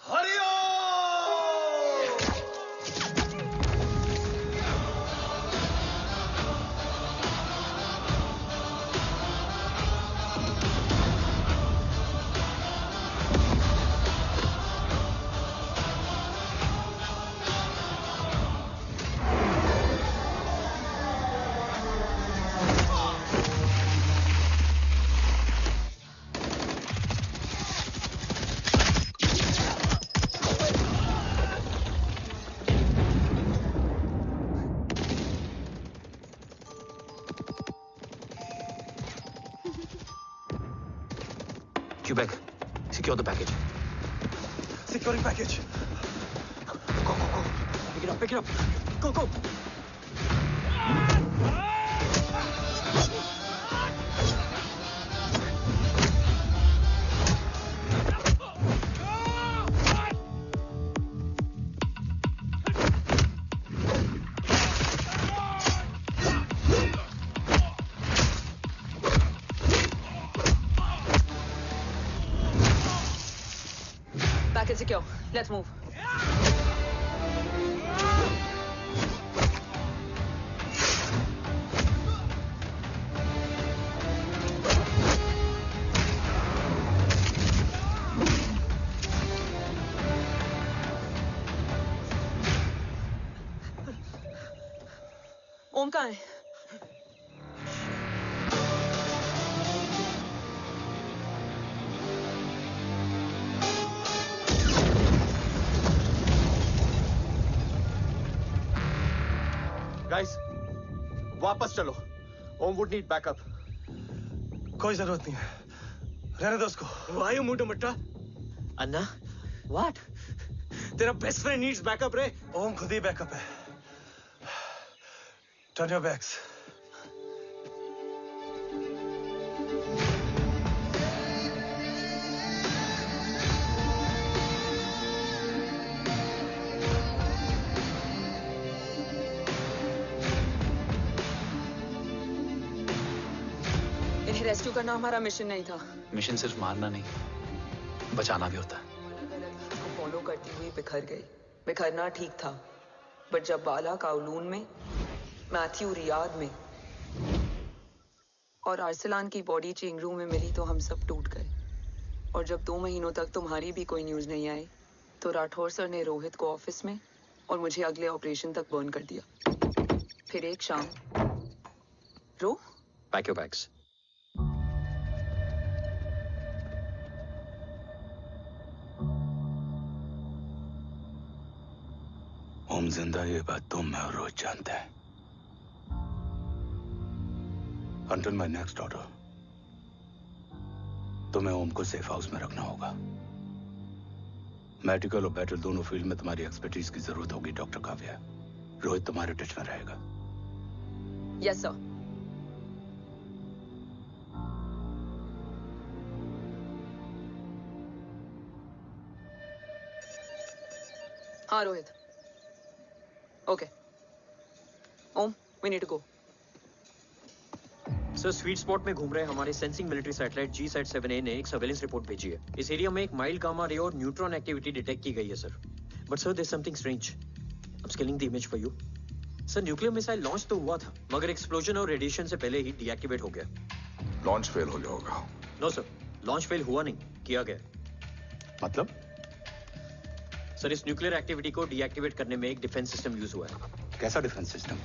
Hariom! Quebec, secure the package. Securing package. Go, go, go. Pick it up, pick it up. Go, go. Package secure. Let's move. ओम कहाँ है? गाइस, वापस चलो। ओम वुड नीड बैकअप। कोई जरूरत नहीं है, रहने दो उसको। Why you moved to Mutta? Anna, what? तेरा बेस्ट फ्रेंड नीड्स बैकअप रे। ओम खुद ही बैकअप है। Turn your backs. इन्हें रेस्क्यू करना हमारा मिशन नहीं था। मिशन सिर्फ मारना नहीं, बचाना भी होता है। उसको फॉलो करती हुई बिखर गई। बिखरना ठीक था, बट जब बाला काउलून में, मैथ्यू रियाद में और अरसलान की बॉडी चेंज रूम में मिली तो हम सब टूट गए। और जब 2 महीनों तक तुम्हारी भी कोई न्यूज नहीं आई तो राठौर सर ने रोहित को ऑफिस में और मुझे अगले ऑपरेशन तक बर्न कर दिया। फिर एक शाम पैक योर बैग्स। ओम जिंदा, ये बात तुम मैं और रोहित जानते हैं। Until my next order, तुम्हें ओम को सेफ हाउस में रखना होगा। मेडिकल और बैटल दोनों फील्ड में तुम्हारी एक्सपर्टीज की जरूरत होगी डॉक्टर काव्या। रोहित तुम्हारे टच में रहेगा। Yes sir. हाँ Rohit. Okay Om, we need to go. Sir, sweet spot में घूम रहे हमारे सेंसिंग मिलिट्री सैटेलाइट G-7A ने एक सर्वेलेंस रिपोर्ट भेजी है। इस एरिया में एक माइल्ड गामा रे और न्यूट्रॉन एक्टिविटी डिटेक्ट की गई है sir. But sir, there is something strange. I am scaling the image for you. Sir, nuclear missile launch तो हुआ था, मगर एक्सप्लोजन और रेडिएशन से पहले ही डीएक्टिवेट हो गया। लॉन्च फेल हो गया होगा। नो सर, लॉन्च फेल हुआ नहीं, किया गया। मतलब? सर, इस न्यूक्लियर एक्टिविटी को डीएक्टिवेट करने में एक डिफेंस सिस्टम यूज हुआ है। कैसा डिफेंस सिस्टम?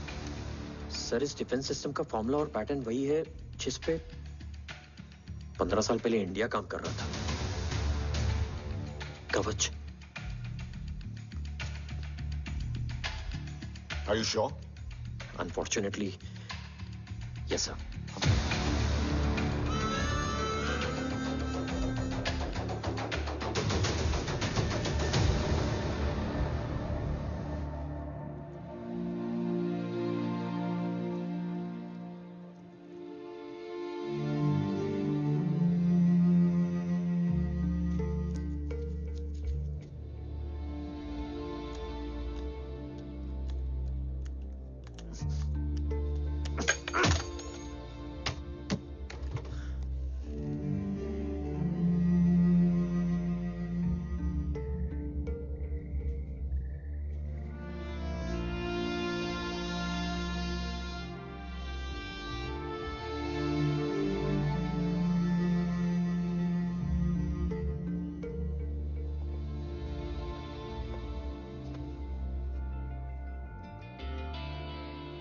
सर, इस डिफेंस सिस्टम का फॉर्मूला और पैटर्न वही है जिस पे 15 साल पहले इंडिया काम कर रहा था। कवच। Are you sure? Unfortunately, yes sir.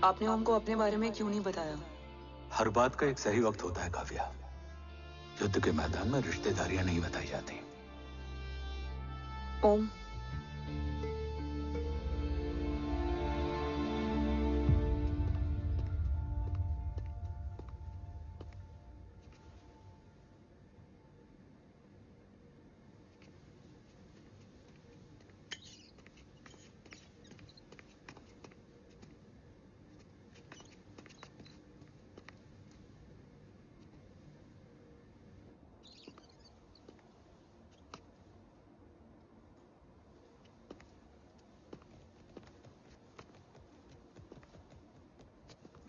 आपने ओम को अपने बारे में क्यों नहीं बताया? हर बात का एक सही वक्त होता है काव्या। युद्ध के मैदान में रिश्तेदारियां नहीं बताई जाती। ओम,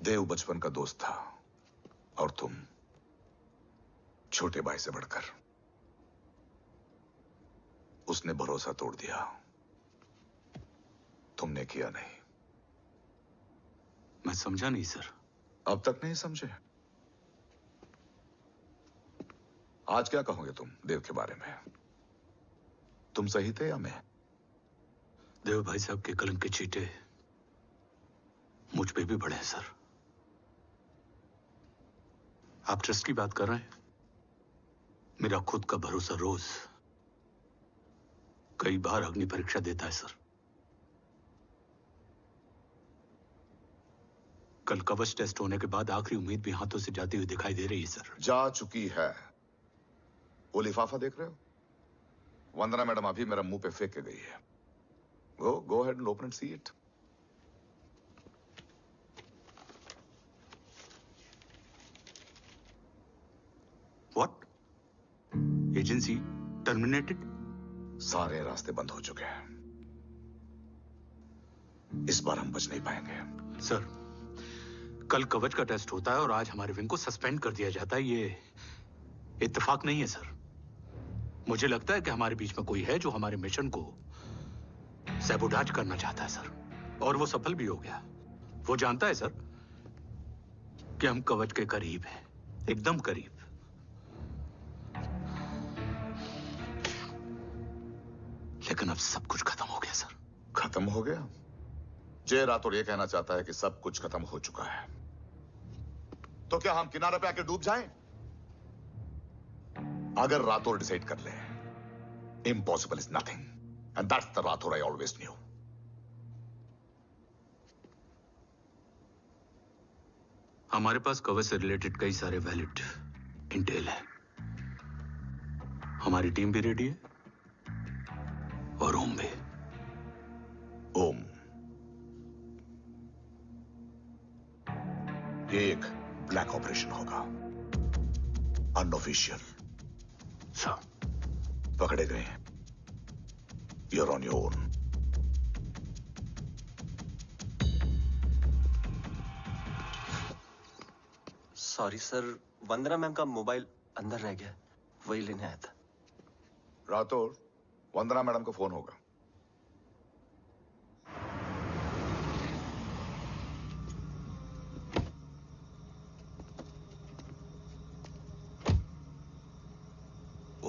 देव बचपन का दोस्त था और तुम छोटे भाई से बढ़कर। उसने भरोसा तोड़ दिया, तुमने किया नहीं। मैं समझा नहीं सर। अब तक नहीं समझे? आज क्या कहोगे तुम देव के बारे में? तुम सही थे या मैं? देव भाई साहब के कलंक के चीटे मुझ पे भी पड़े हैं सर। आप ट्रस्ट की बात कर रहे हैं? मेरा खुद का भरोसा रोज कई बार अग्नि परीक्षा देता है सर। कल कवच टेस्ट होने के बाद आखिरी उम्मीद भी हाथों से जाती हुई दिखाई दे रही है सर। जा चुकी है। वो लिफाफा देख रहे हो? वंदना मैडम अभी मेरा मुंह पे फेंक के गई है। Go ahead and open and see it. What? Agency terminated? सारे रास्ते बंद हो चुके हैं। इस बार हम बच नहीं पाएंगे। सर, कल कवच का टेस्ट होता है और आज हमारे विंग को सस्पेंड कर दिया जाता है। ये इत्तेफाक नहीं है सर। मुझे लगता है कि हमारे बीच में कोई है जो हमारे मिशन को सैबोटाज करना चाहता है सर, और वो सफल भी हो गया। वो जानता है सर कि हम कवच के करीब हैं, एकदम करीब। लेकिन अब सब कुछ खत्म हो गया सर। खत्म हो गया? जय राठौर ये कहना चाहता है कि सब कुछ खत्म हो चुका है। तो क्या हम किनारे पे आके डूब जाएं? अगर राठौर डिसाइड कर ले, impossible is nothing, and that's the Rathore I always new. हमारे पास कवच से रिलेटेड कई सारे वैलिड इंटेल है। हमारी टीम भी रेडी है और ओम भी। ओम, ये एक ब्लैक ऑपरेशन होगा, अनऑफिशियल। सर, पकड़े गए, you're on your own. Sorry sir, Vandana ma'am का मोबाइल अंदर रह गया, वही लेने आया था। राठौर, वंदना मैडम को फोन होगा।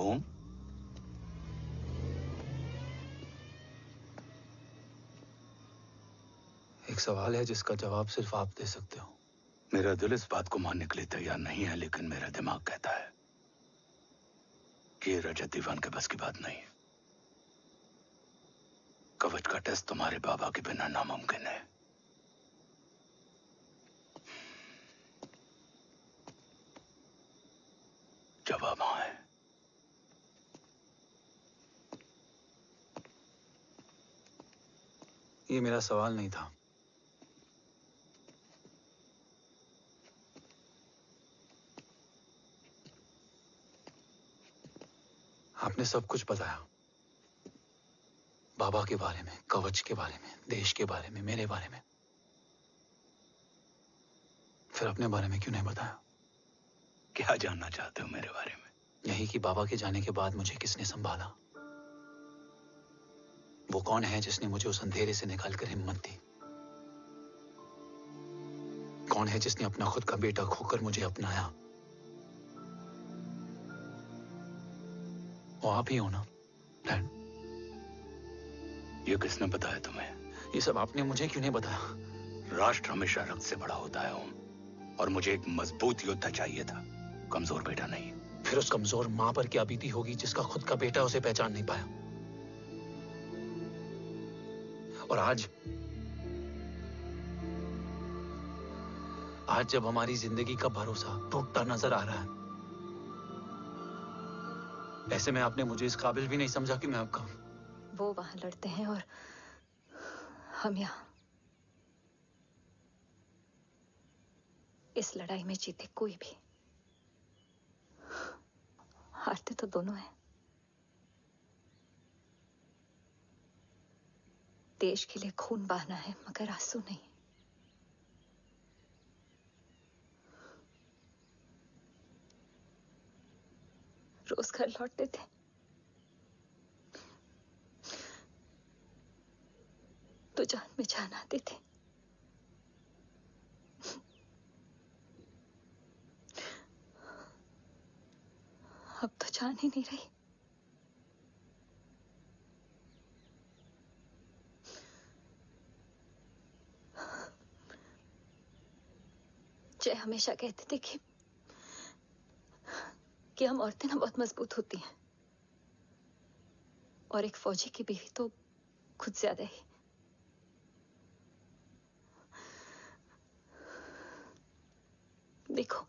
ओम, एक सवाल है जिसका जवाब सिर्फ आप दे सकते हो। मेरा दिल इस बात को मानने के लिए तैयार नहीं है, लेकिन मेरा दिमाग कहता है कि रजत दीवान के बस की बात नहीं है। कवच का टेस्ट तुम्हारे बाबा के बिना नामुमकिन है। जवाब हाँ है। ये मेरा सवाल नहीं था। आपने सब कुछ बताया, बाबा के बारे में, कवच के बारे में, देश के बारे में, मेरे बारे में। फिर अपने बारे में क्यों नहीं बताया? क्या जानना चाहते हो मेरे बारे में? यही कि बाबा के जाने के बाद मुझे किसने संभाला? वो कौन है जिसने मुझे उस अंधेरे से निकालकर हिम्मत दी? कौन है जिसने अपना खुद का बेटा खोकर मुझे अपनाया? वो आप ही हो ना, डैड? ये किसने बताया तुम्हें? ये सब आपने मुझे क्यों नहीं बताया? राष्ट्र हमेशा रक्त से बड़ा होता है ओम, और मुझे एक मजबूत योद्धा चाहिए था, कमजोर बेटा नहीं। फिर उस कमजोर मां पर क्या बीती होगी जिसका खुद का बेटा उसे पहचान नहीं पाया? और आज जब हमारी जिंदगी का भरोसा टूटता नजर आ रहा है, ऐसे में आपने मुझे इस काबिल भी नहीं समझा कि मैं आपका। वो वहां लड़ते हैं और हम यहाँ। इस लड़ाई में जीते कोई भी, हारते तो दोनों हैं। देश के लिए खून बहाना है, मगर आंसू नहीं। रोज घर लौटते थे, तो जान में जान आते थे। अब तो जान ही नहीं रही। जय हमेशा कहते थे कि हम औरतें ना बहुत मजबूत होती हैं, और एक फौजी की बीवी तो खुद ज्यादा ही। देखो,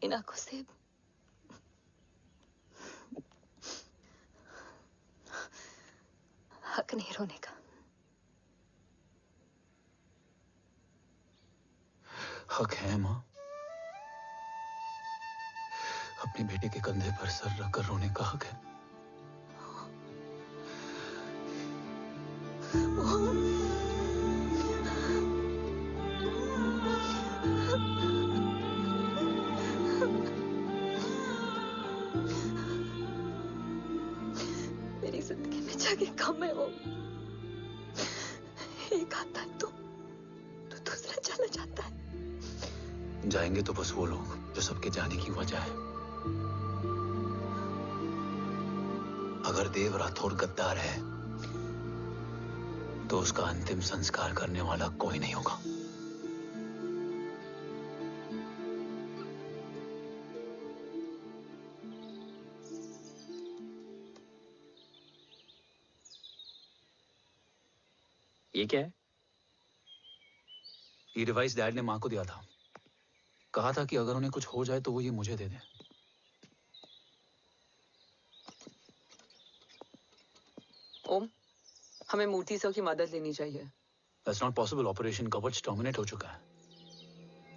इन आंखों से हक नहीं रोने का। हक है माँ। अपने बेटे के कंधे पर सर रखकर रोने का हक है। मेरी जिंदगी में जगह कम है वो। एक आता है तो दूसरा चला जाता है। जाएंगे तो बस वो लोग जो सबके जाने की वजह है। अगर देव राठौर गद्दार है तो उसका अंतिम संस्कार करने वाला कोई नहीं होगा। ये क्या है? ये डिवाइस डैड ने मां को दिया था। कहा था कि अगर उन्हें कुछ हो जाए तो वो ये मुझे दे दें। ओम, हमें मूर्ति सर की मदद लेनी चाहिए। That's not possible. ऑपरेशन कवच टर्मिनेट हो चुका है।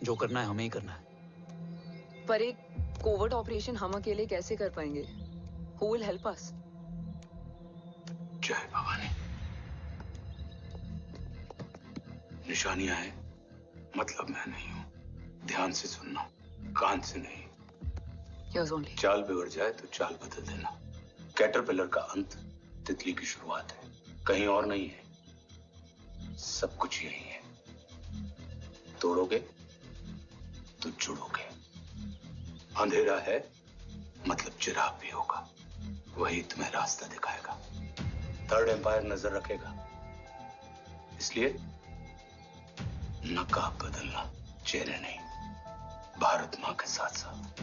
जो करना है हमें ही करना है। पर एक कोवर्ट ऑपरेशन हम अकेले कैसे कर पाएंगे? Who will help us? जय भवानी। निशानियां हैं, मतलब मैं नहीं हूं। ध्यान से सुनना, कान से नहीं। Yes, only. चाल बिगड़ जाए तो चाल बदल देना। कैटरपिलर का अंत तितली की शुरुआत है, कहीं और नहीं है। सब कुछ यही है। तोड़ोगे तो जुड़ोगे। अंधेरा है मतलब चिराग भी होगा, वही तुम्हें रास्ता दिखाएगा। थर्ड एम्पायर नजर रखेगा, इसलिए नकाब बदलना, चेहरे नहीं। भारत मां के साथ साथ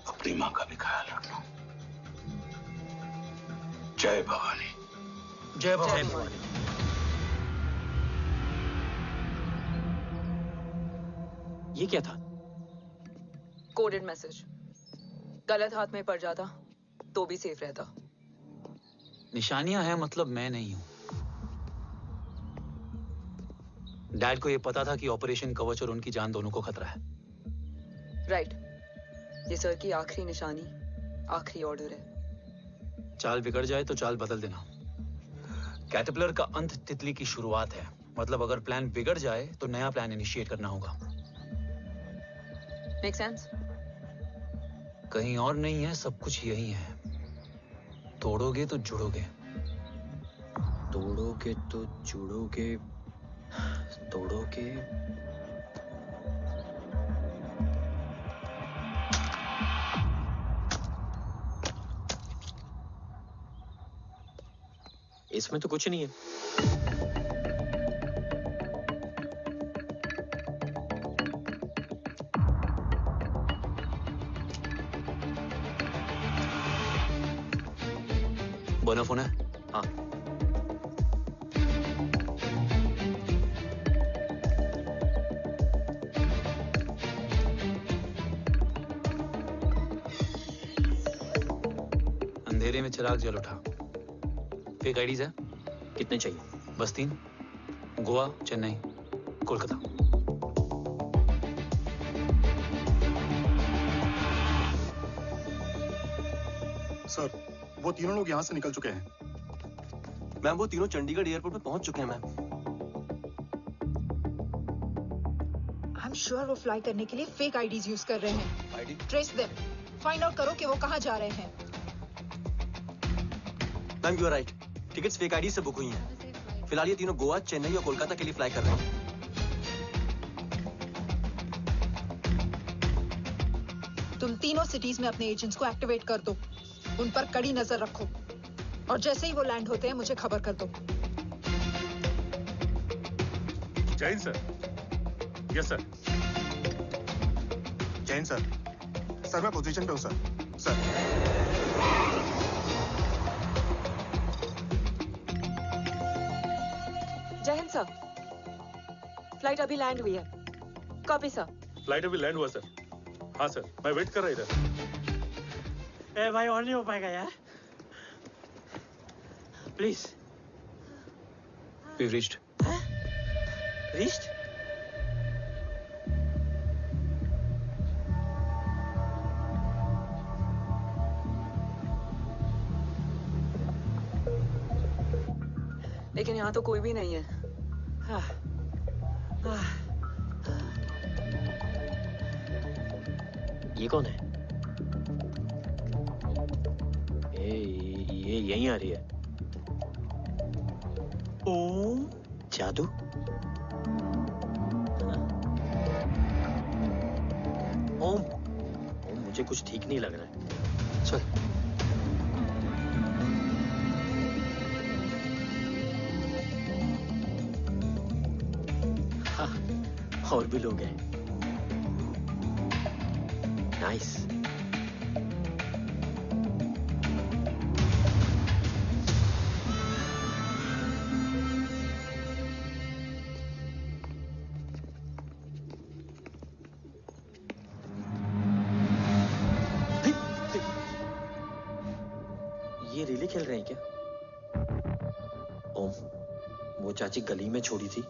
अपनी मां का भी ख्याल रखना। जय भवानी। जय भवानी। ये क्या था? Coded message. गलत हाथ में पड़ जाता तो भी सेफ रहता। निशानियां हैं मतलब मैं नहीं हूं। डैड को यह पता था कि ऑपरेशन कवच और उनकी जान दोनों को खतरा है। राइट। ये सर की आखिरी निशानी, आखिरी ऑर्डर है। चाल बिगड़ जाए तो चाल बदल देना। कैटरपिलर का अंत तितली की शुरुआत है, मतलब अगर प्लान बिगड़ जाए तो नया प्लान इनिशिएट करना होगा। Make sense? कहीं और नहीं है, सब कुछ यही है। तोड़ोगे तो जुड़ोगे। तोड़ोगे तो जुड़ोगे। तोड़ोगे। इसमें तो कुछ नहीं है। बोना फोन है? हाँ। अंधेरे में चिराग जल उठा। फेक आईडीज है? कितने चाहिए? बस 3। गोवा, चेन्नई, कोलकाता। सर, वो तीनों लोग यहाँ से निकल चुके हैं। मैम, वो तीनों चंडीगढ़ एयरपोर्ट पे पहुंच चुके हैं मैम। I'm sure वो फ्लाई करने के लिए फेक आईडीज यूज कर रहे हैं। ID? Trace them, find out करो कि वो कहाँ जा रहे हैं। Ma'am, you are right. Tickets fake ID से बुक हुई हैं। फिलहाल ये तीनों गोवा, चेन्नई और कोलकाता के लिए फ्लाई कर रहे हैं। तुम तीनों सिटीज में अपने एजेंट्स को एक्टिवेट कर दो। उन पर कड़ी नजर रखो और जैसे ही वो लैंड होते हैं मुझे खबर कर दो। Jain sir. Yes sir. Jain sir. Sir मैं पोजीशन पे हूँ सर। सर। जय हिंद सर। फ्लाइट अभी लैंड हुई है। Copy sir. फ्लाइट अभी लैंड हुआ सर। हाँ सर, मैं वेट कर रहा इधर। ए भाई और नहीं हो पाएगा यार। प्लीज। We've reached. Reached? लेकिन यहाँ तो कोई भी नहीं है। ये कौन है? ये यहीं आ रही है। ओम जादू? ओम मुझे कुछ ठीक नहीं लग रहा है। चल। और भी लोग हैं। नाइस। ये रिले खेल रहे हैं क्या? ओम, वो चाची गली में छोड़ी थी,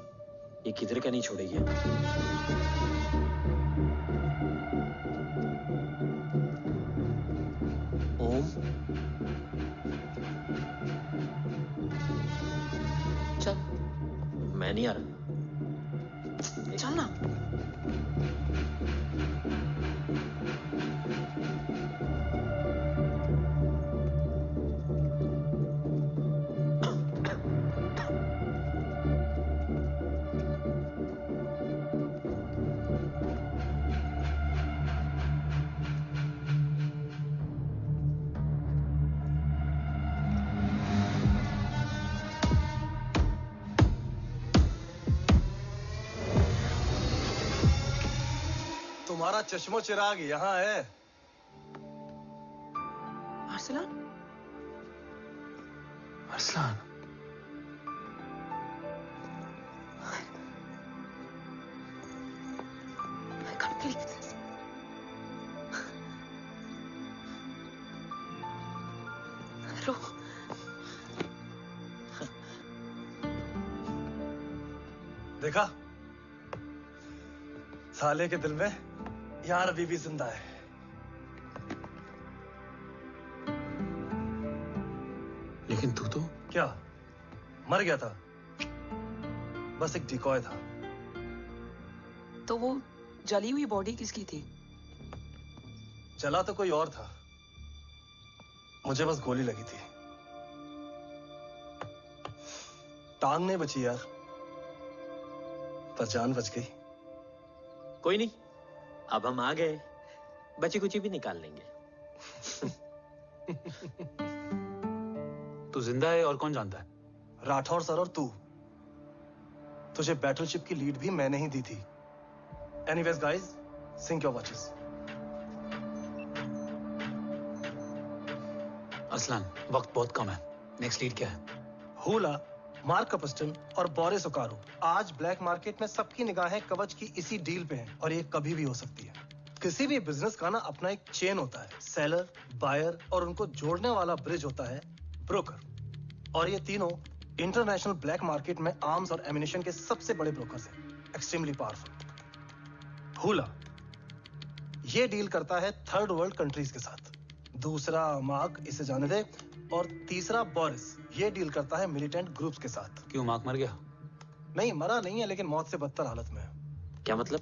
ये किधर का नहीं छोड़ेगी। ओम, चल। मैं नहीं आ रहा। चल ना। तुम्हारा चश्मो चिराग यहाँ है। Arsalan? Arsalan? I can't believe this. रो। देखा? साले के दिल में यार अभी भी जिंदा है। लेकिन तू तो क्या मर गया था? बस एक डिकॉय था। तो वो जली हुई बॉडी किसकी थी? जला तो कोई और था, मुझे बस गोली लगी थी। टांग नहीं बची यार, पर जान बच गई। कोई नहीं, अब हम आ गए, बची कुची भी निकाल लेंगे। तू जिंदा है और कौन जानता है? राठौर सर और तू। तुझे बैटलशिप की लीड भी मैंने ही दी थी। Anyways guys, sync your watches. Aslan, वक्त बहुत कम है। नेक्स्ट लीड क्या है? हुला, मार्क कपस्टन और बोरिस ओकारो। आज ब्लैक मार्केट में सबकी निगाहें कवच की इसी डील पे हैं और ये कभी भी हो सकती है। किसी भी बिजनेस का ना अपना एक चेन होता है, सेलर, बायर और उनको जोड़ने वाला ब्रिज होता है ब्रोकर। और ये तीनों इंटरनेशनल ब्लैक मार्केट में आर्म्स और एमिनेशन के सबसे बड़े ब्रोकर्स हैं, एक्सट्रीमली पावरफुल। हुला ये डील करता है थर्ड वर्ल्ड कंट्रीज के साथ। दूसरा मार्क, इसे जाने दे। और तीसरा बोरिस, ये डील करता है मिलिटेंट ग्रुप्स के साथ। क्यों, मार्क मर गया? नहीं, मरा नहीं है, लेकिन मौत से बदतर हालत में है। क्या मतलब?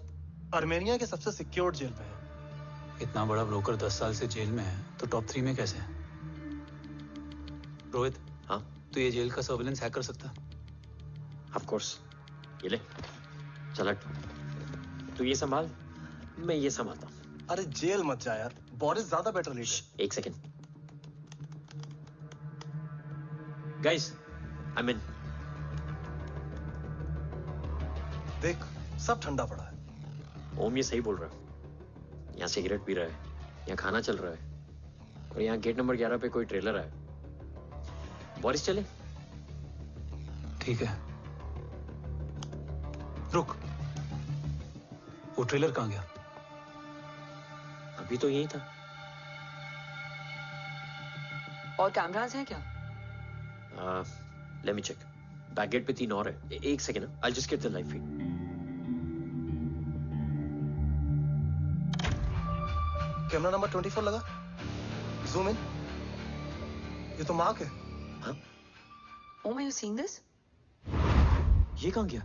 आर्मेनिया के सबसे सिक्योर्ड जेल में है। इतना बड़ा ब्रोकर 10 साल से जेल में है, तो टॉप 3 में कैसे है? रोहित, हाँ? तू ये जेल का सर्विलेंस हैक कर सकता? Of course. ये ले, चल हट। तू ये संभाल, मैं ये संभालता हूँ। अरे जेल मत जा यार, बोरिस ज्यादा बेटर लीडर। एक सेकेंड। Guys, I mean. देख, सब ठंडा पड़ा है। ओम ये सही बोल रहा है। यहाँ सिगरेट पी रहा है, यहाँ खाना चल रहा है, और यहाँ गेट नंबर 11 पे कोई ट्रेलर है। बोरिस चले? ठीक है। रुक, वो ट्रेलर कहाँ गया? अभी तो यही था। और कैमरास हैं क्या? Let me check. Back gate पे 3 और है। एक second, I just get the live feed. Camera number 24 लगा। Zoom in. ये तो मार्क है। हाँ? Om, are you seeing this? ये कहाँ गया?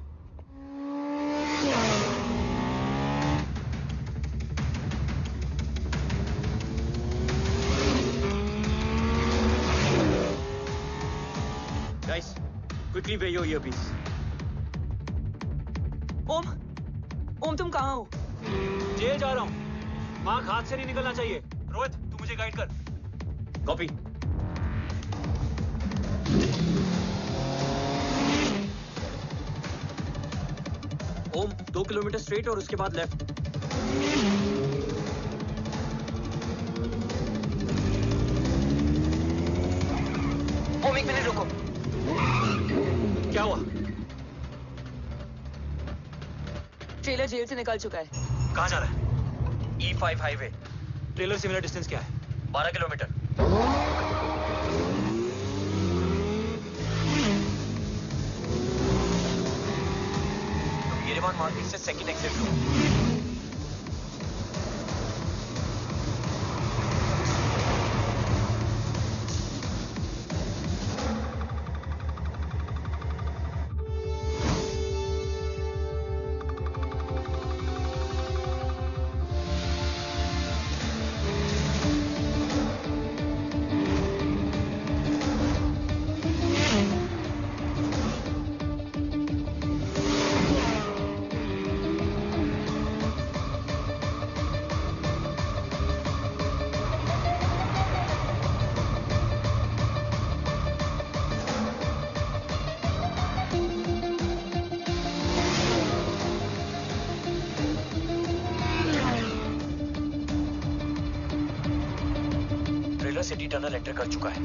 Guys, quickly wear your earpiece. ओम तुम कहाँ हो? जेल जा रहा हूँ। मार्क हाथ से नहीं निकलना चाहिए। रोहित, तू मुझे गाइड कर। कॉपी। ओम 2 किलोमीटर स्ट्रेट और उसके बाद लेफ्ट। ओम 1 मिनट रुको। क्या हुआ? ट्रेलर जेल से निकल चुका है। कहाँ जा रहा है? E5 highway. ट्रेलर से मेरा डिस्टेंस क्या है? 12 किलोमीटर। येरेवान मार्केट से सेकंड एग्जिट लो। सिटी टनल एंटर कर चुका है।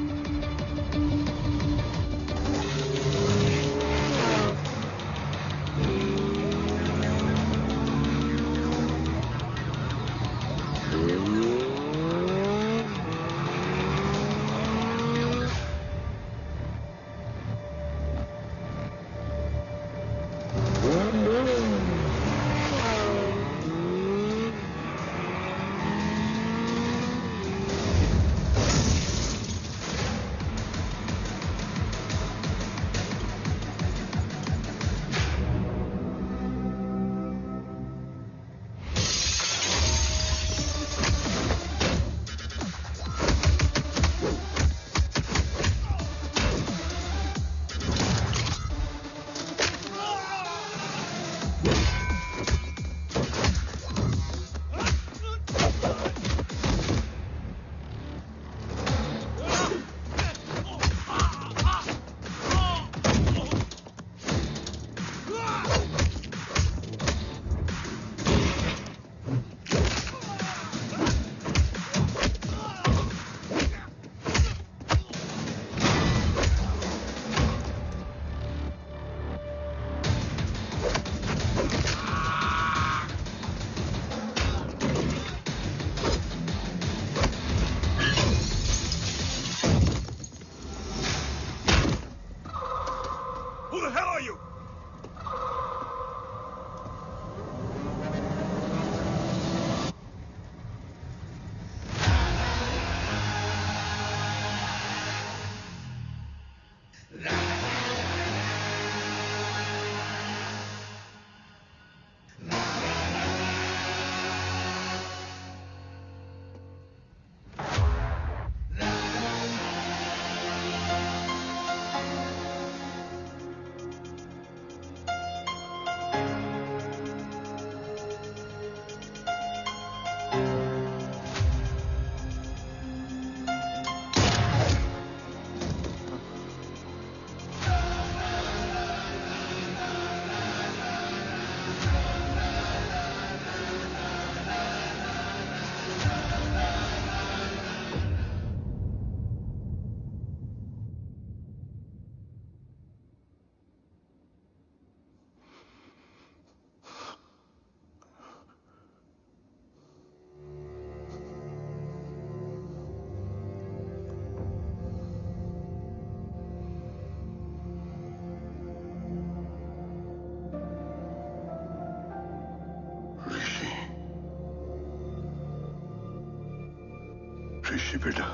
ऋषि बेटा।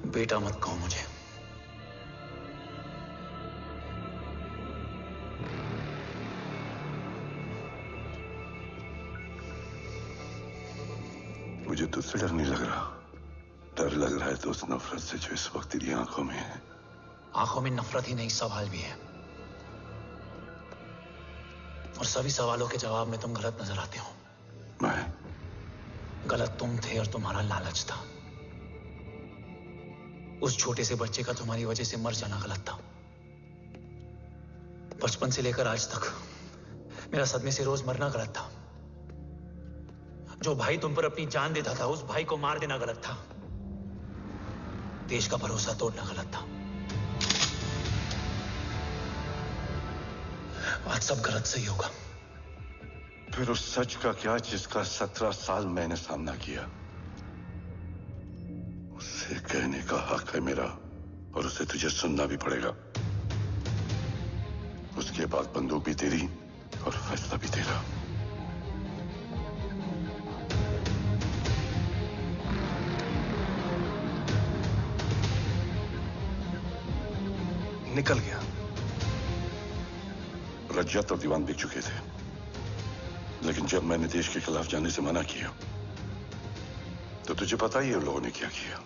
बेटा मत कहो मुझे। मुझे तुझसे डर नहीं लग रहा, डर लग रहा है तो उस नफरत से जो इस वक्त तेरी आंखों में है। आंखों में नफरत ही नहीं, सवाल भी है, और सभी सवालों के जवाब में तुम गलत नजर आते हो। मैं गलत तुम थे और तुम्हारा लालच था। उस छोटे से बच्चे का तुम्हारी वजह से मर जाना गलत था। बचपन से लेकर आज तक मेरा सदमे से रोज मरना गलत था। जो भाई तुम पर अपनी जान देता था, उस भाई को मार देना गलत था। देश का भरोसा तोड़ना गलत था। आज सब गलत सही होगा। फिर उस सच का क्या जिसका 17 साल मैंने सामना किया? उसे कहने का हक है मेरा, और उसे तुझे सुनना भी पड़ेगा। उसके बाद बंदूक भी तेरी और फैसला भी तेरा। निकल गया। रज्जत और दीवान बिक चुके थे, लेकिन जब मैंने देश के खिलाफ जाने से मना किया तो तुझे पता ही है उन लोगों ने क्या किया।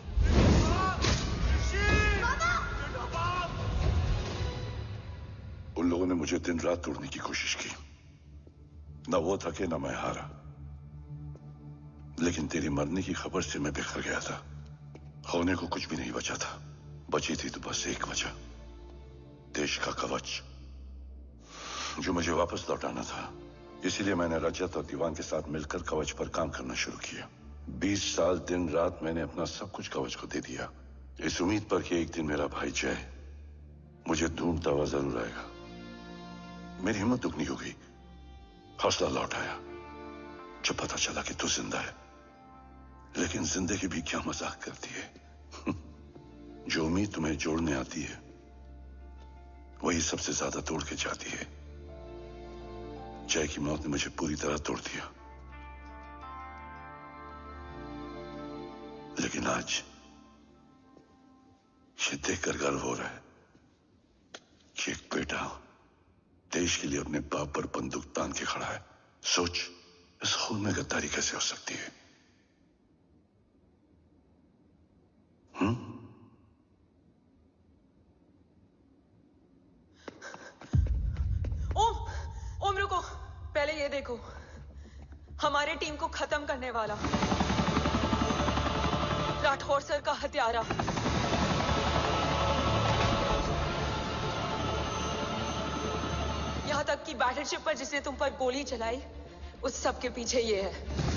उन लोगों ने मुझे दिन रात तोड़ने की कोशिश की। ना वो थके ना मैं हारा, लेकिन तेरी मरने की खबर से मैं बिखर गया था। होने को कुछ भी नहीं बचा था। बची थी तो बस एक वजह, देश का कवच, जो मुझे वापस लौटाना था। इसीलिए मैंने रजत और दीवान के साथ मिलकर कवच पर काम करना शुरू किया। 20 साल दिन रात मैंने अपना सब कुछ कवच को दे दिया, इस उम्मीद पर कि एक दिन मेरा भाई जय मुझे ढूंढता हुआ जरूर आएगा। मेरी हिम्मत दुगनी हो गई, हौसला लौट आया जब पता चला कि तू जिंदा है। लेकिन जिंदगी भी क्या मजाक करती है। जो उम्मीद तुम्हें जोड़ने आती है वही सबसे ज्यादा तोड़ के जाती है। जय की मौत ने मुझे पूरी तरह तोड़ दिया, लेकिन आज ये देखकर गर्व हो रहा है कि एक बेटा देश के लिए अपने बाप पर बंदूक तान के खड़ा है। सोच, इस खून में गद्दारी कैसे हो सकती है? ओम रुको, पहले ये देखो, हमारे टीम को खत्म करने वाला राठौर सर का हत्यारा। यहां तक कि बैटलशिप पर जिसने तुम पर गोली चलाई, उस सब के पीछे ये है।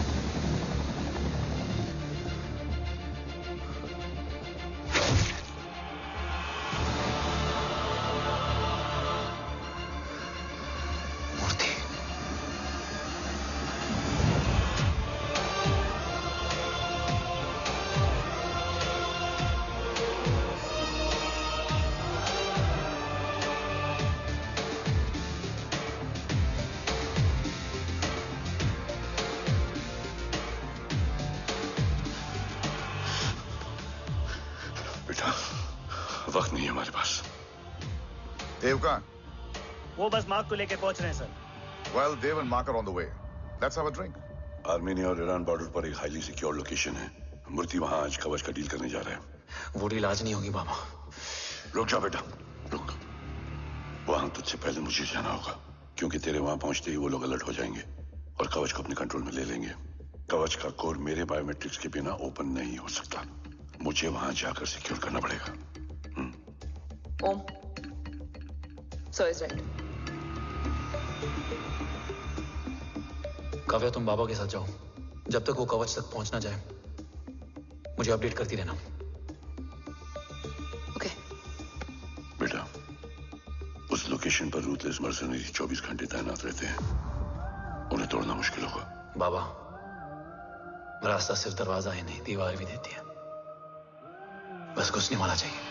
वक्त नहीं है हमारे पास। देव कहाँ? वो बस मार्क को लेके पहुंच रहे हैं sir. Well, Dev and Mark are on the way. Let's have a drink. Armenia और ईरान बॉर्डर पर एक हाईली सिक्योर लोकेशन है। मूर्ति वहां आज कवच का डील करने जा रहे हैं। वो डील आज नहीं होगी बाबा। रुक जा बेटा, रुक। वहां तुझसे पहले मुझे जाना होगा, क्योंकि तेरे वहां पहुंचते ही वो लोग अलर्ट हो जाएंगे और कवच को अपने कंट्रोल में ले लेंगे। कवच का कोड मेरे बायोमेट्रिक्स के बिना ओपन नहीं हो सकता। मुझे वहां जाकर सिक्योर करना पड़ेगा। ओम, सर इज राइट। काव्या, तुम बाबा के साथ जाओ। जब तक वो कवच तक पहुंच ना जाए मुझे अपडेट करती रहना। ओके। बेटा, उस लोकेशन पर रूथलेस मर्सनरी 24 घंटे तैनात रहते हैं। उन्हें तोड़ना मुश्किल होगा। बाबा, रास्ता सिर्फ दरवाजा ही नहीं, दीवार भी देती है। बस घुसने वाला चाहिए।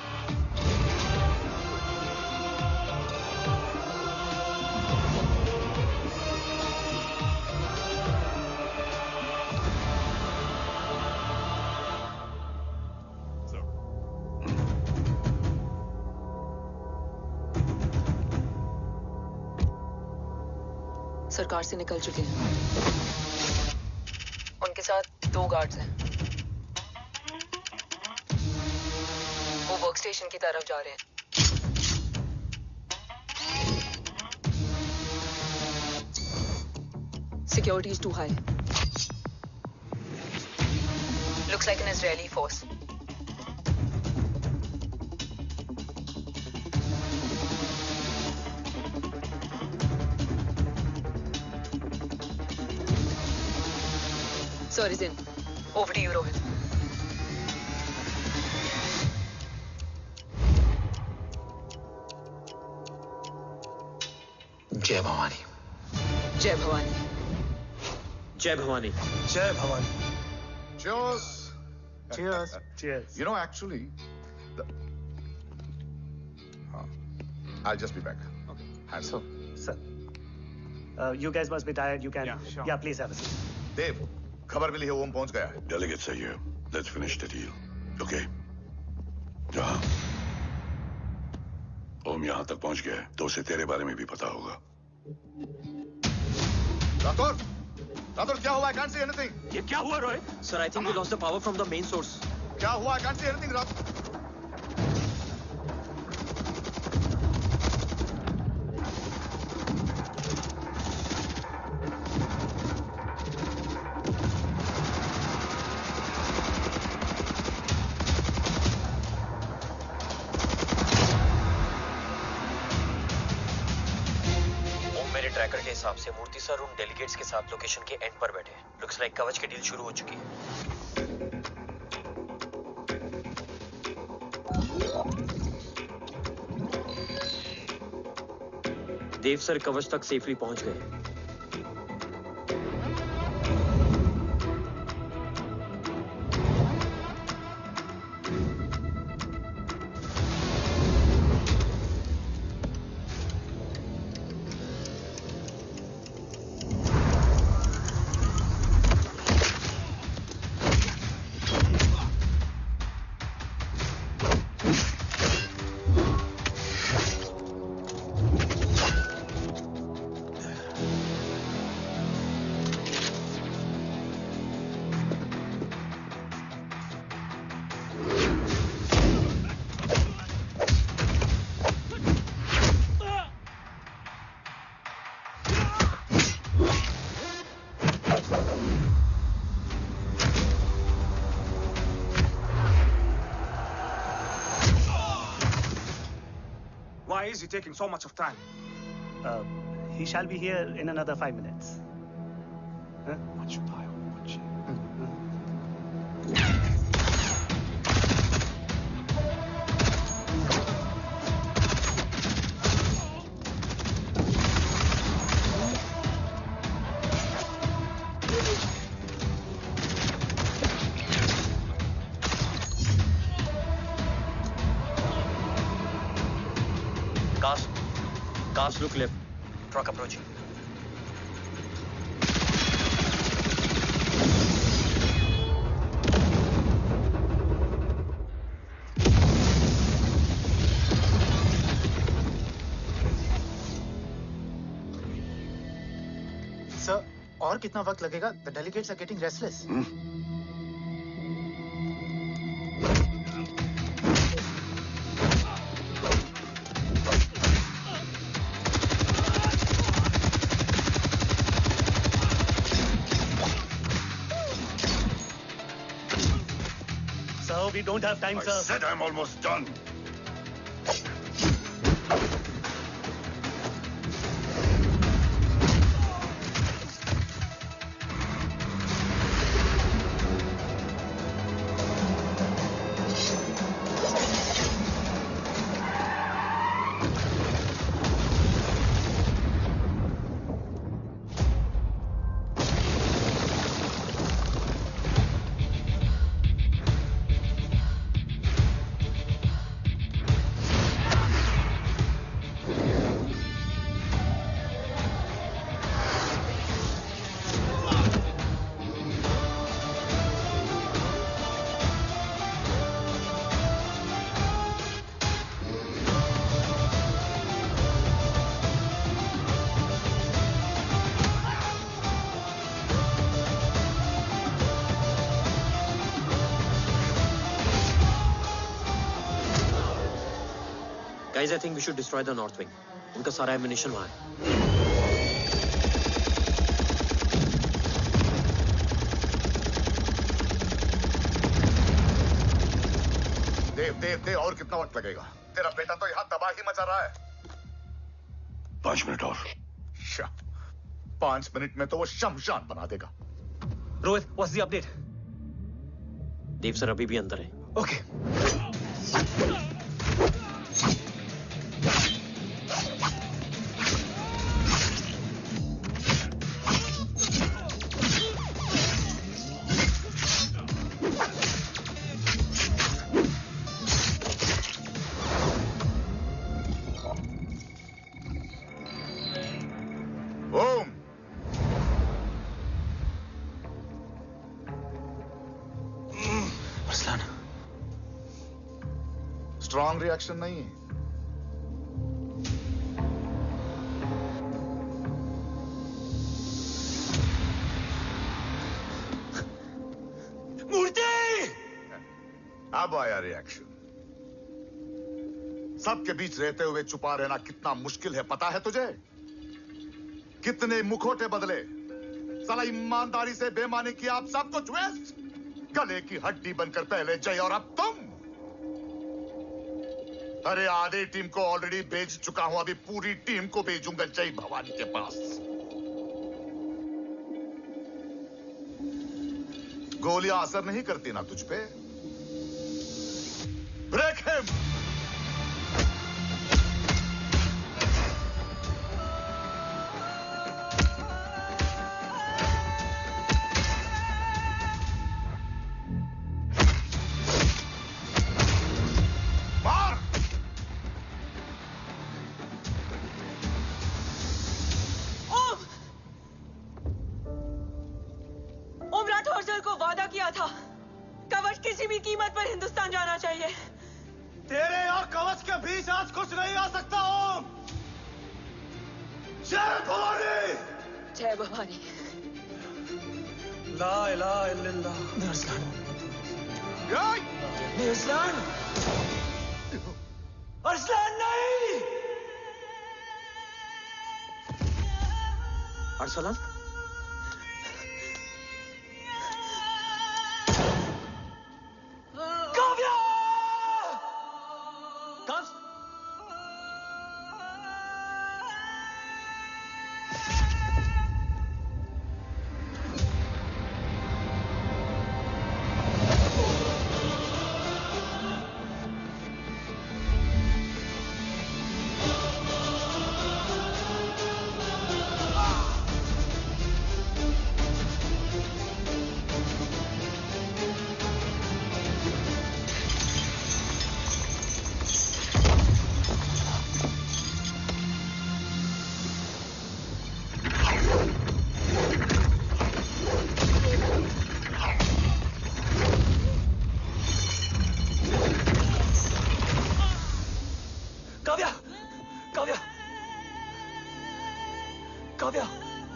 सरकार से निकल चुके हैं। उनके साथ 2 गार्ड्स हैं। वो वर्क स्टेशन की तरफ जा रहे हैं। Security is too high. Looks like an Israeli force. Sir is in. Over to you, Rohit. जय भवानी। जय भवानी। जय भवानी। जय Bhavani. Cheers. Cheers. Cheers. You know, actually, I'll just be back. Okay. Hands So, sir, you guys must be tired. You can. Yeah, sure. Yeah, please have a seat. देव, खबर मिली है ओम पहुंच गया है। Delegates are here. Let's finish the deal. Okay? जहाँ ओम यहाँ तक पहुंच गया है, तो उसे तेरे बारे में भी पता होगा। राठौर, राठौर क्या हुआ? I can't see anything. ये क्या हुआ Rohit? Sir, I think we lost the power from the main source. क्या हुआ? I can't see anything, Rathore. Tracker के हिसाब से मूर्ति सर उन डेलीगेट्स के साथ लोकेशन के एंड पर बैठे हैं। लुक्स लाइक कवच की डील शुरू हो चुकी है। देव सर कवच तक सेफली पहुंच गए। Why is he taking so much of time? He shall be here in another 5 minutes. Huh? Much pile, much. Cars look left. Truck approaching. Sir, और कितना वक्त लगेगा? The delegates are getting restless. We don't have time, sir. I said I'm almost done. Guys, I think we should destroy the north wing. उनका सारा ammunition वहाँ है. देव और कितना वक्त लगेगा? तेरा बेटा तो यहाँ तबाही मचा रहा है. 5 मिनट और. 5 मिनट में तो वो शमशान बना देगा. Rohit, what's the update? Dev sir अभी भी अंदर है. Okay. स्ट्रॉन्ग रिएक्शन नहीं है. मूर्ति! अब आया रिएक्शन. सबके बीच रहते हुए छुपा रहना कितना मुश्किल है पता है तुझे? कितने मुखौटे बदले. साला ईमानदारी से बेमानी किया आप सब कुछ वेस्ट. गले की हड्डी बनकर पहले जय और अब तुम. अरे आधे टीम को ऑलरेडी भेज चुका हूं. अभी पूरी टीम को भेजूंगा जय भवानी के पास. गोलियां असर नहीं करती ना तुझ पे. Break him. अरसलान?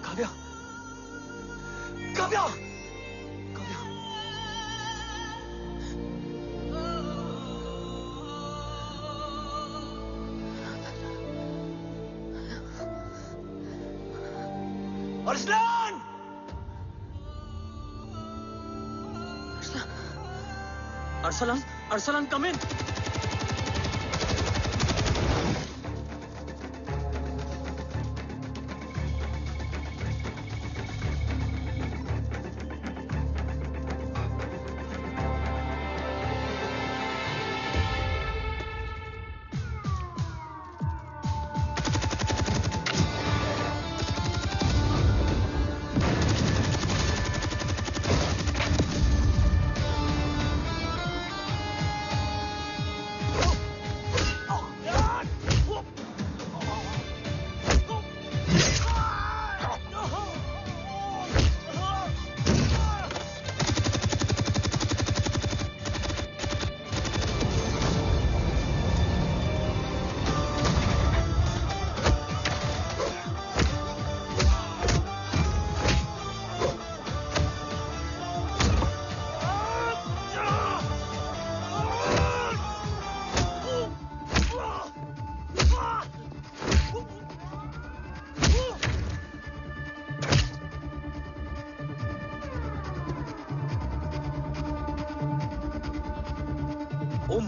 काव्या! कब? Arsalan, Arsalan, come in.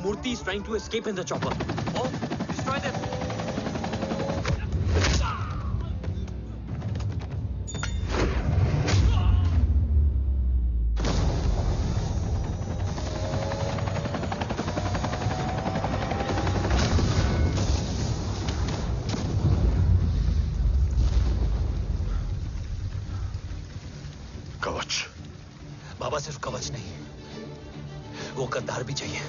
Murthy is trying to escape in the chopper. Oh, destroy them. कवच। बाबा सिर्फ कवच नहीं, वो गद्दार भी चाहिए।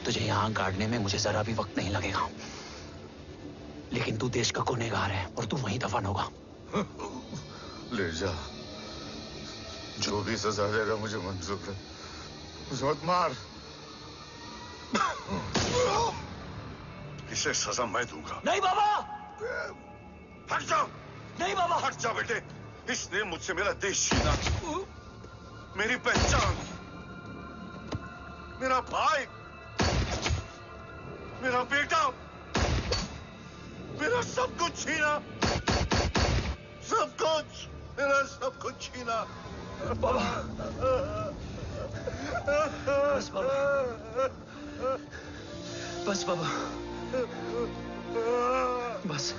तुझे यहां गाड़ने में मुझे जरा भी वक्त नहीं लगेगा, लेकिन तू देश का गुनहगार है और तू वहीं दफन होगा। ले जा, जो भी सजा देगा मुझे मंजूर है, मुझे मत मार। इसे सजा मैं दूंगा। नहीं बाबा, हट जाओ। नहीं बाबा, हट जाओ बेटे। इसने मुझसे मेरा देश छीना, मेरी पहचान, मेरा भाई, मेरा बेटा, मेरा सब कुछ छीना, सब कुछ, मेरा सब कुछ छीना। बाबा, बस बाबा, बस बाबा, बस।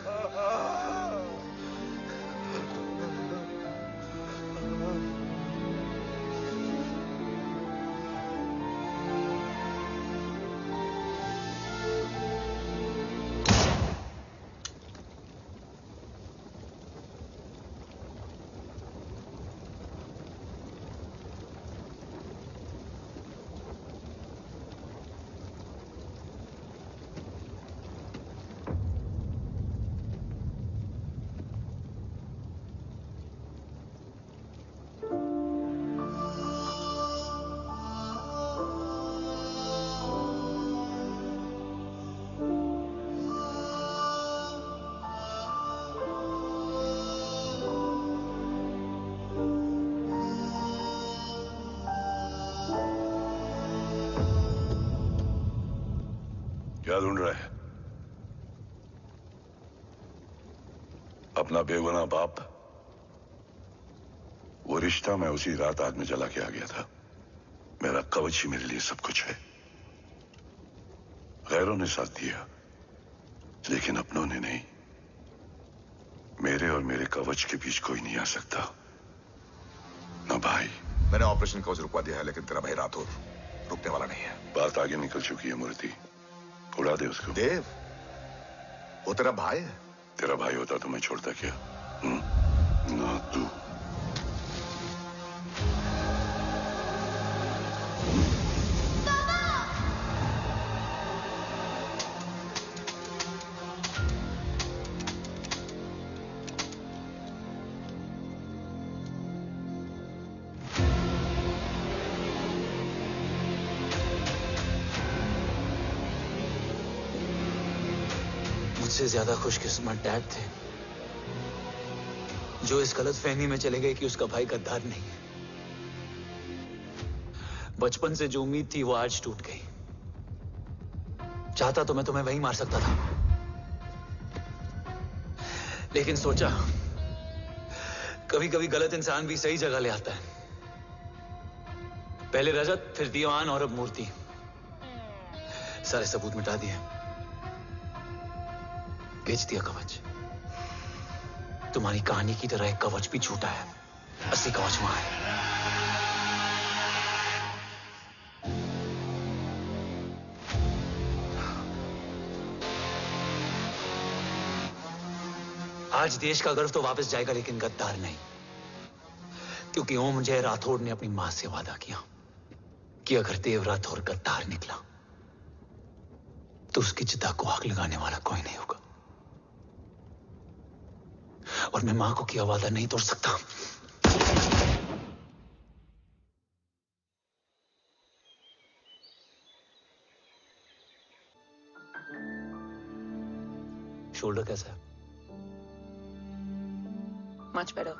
क्या ढूंढ रहा है? अपना बेगुनाह बाप। वो रिश्ता मैं उसी रात आग में जला के आ गया था। मेरा कवच ही मेरे लिए सब कुछ है। गैरों ने साथ दिया, लेकिन अपनों ने नहीं। मेरे और मेरे कवच के बीच कोई नहीं आ सकता। ना भाई। मैंने ऑपरेशन कवच रुकवा दिया है, लेकिन तेरा भाई राठौर रुकने वाला नहीं है। बात आगे निकल चुकी है मूर्ति। उड़ा दे उसको। देव, वो तेरा भाई है। तेरा भाई होता तो मैं छोड़ता क्या? ना तू। मुझसे ज्यादा खुशकिस्मत डैड थे, जो इस गलतफहमी में चले गए कि उसका भाई गद्दार नहीं है। बचपन से जो उम्मीद थी वो आज टूट गई। चाहता तो मैं तुम्हें वहीं मार सकता था, लेकिन सोचा कभी कभी गलत इंसान भी सही जगह ले आता है। पहले रजत, फिर दीवान और अब मूर्ति। सारे सबूत मिटा दिए, बेच दिया कवच। तुम्हारी कहानी की तरह एक कवच भी झूठा है, असली कवच वहां है। आज देश का गर्व तो वापस जाएगा, लेकिन गद्दार नहीं, क्योंकि ओम जय राठौड़ ने अपनी मां से वादा किया कि अगर देव राठौड़ गद्दार निकला तो उसकी चिता को आग लगाने वाला कोई नहीं होगा। और मैं मां को किया वादा नहीं तोड़ सकता। शोल्डर कैसा है? Much better.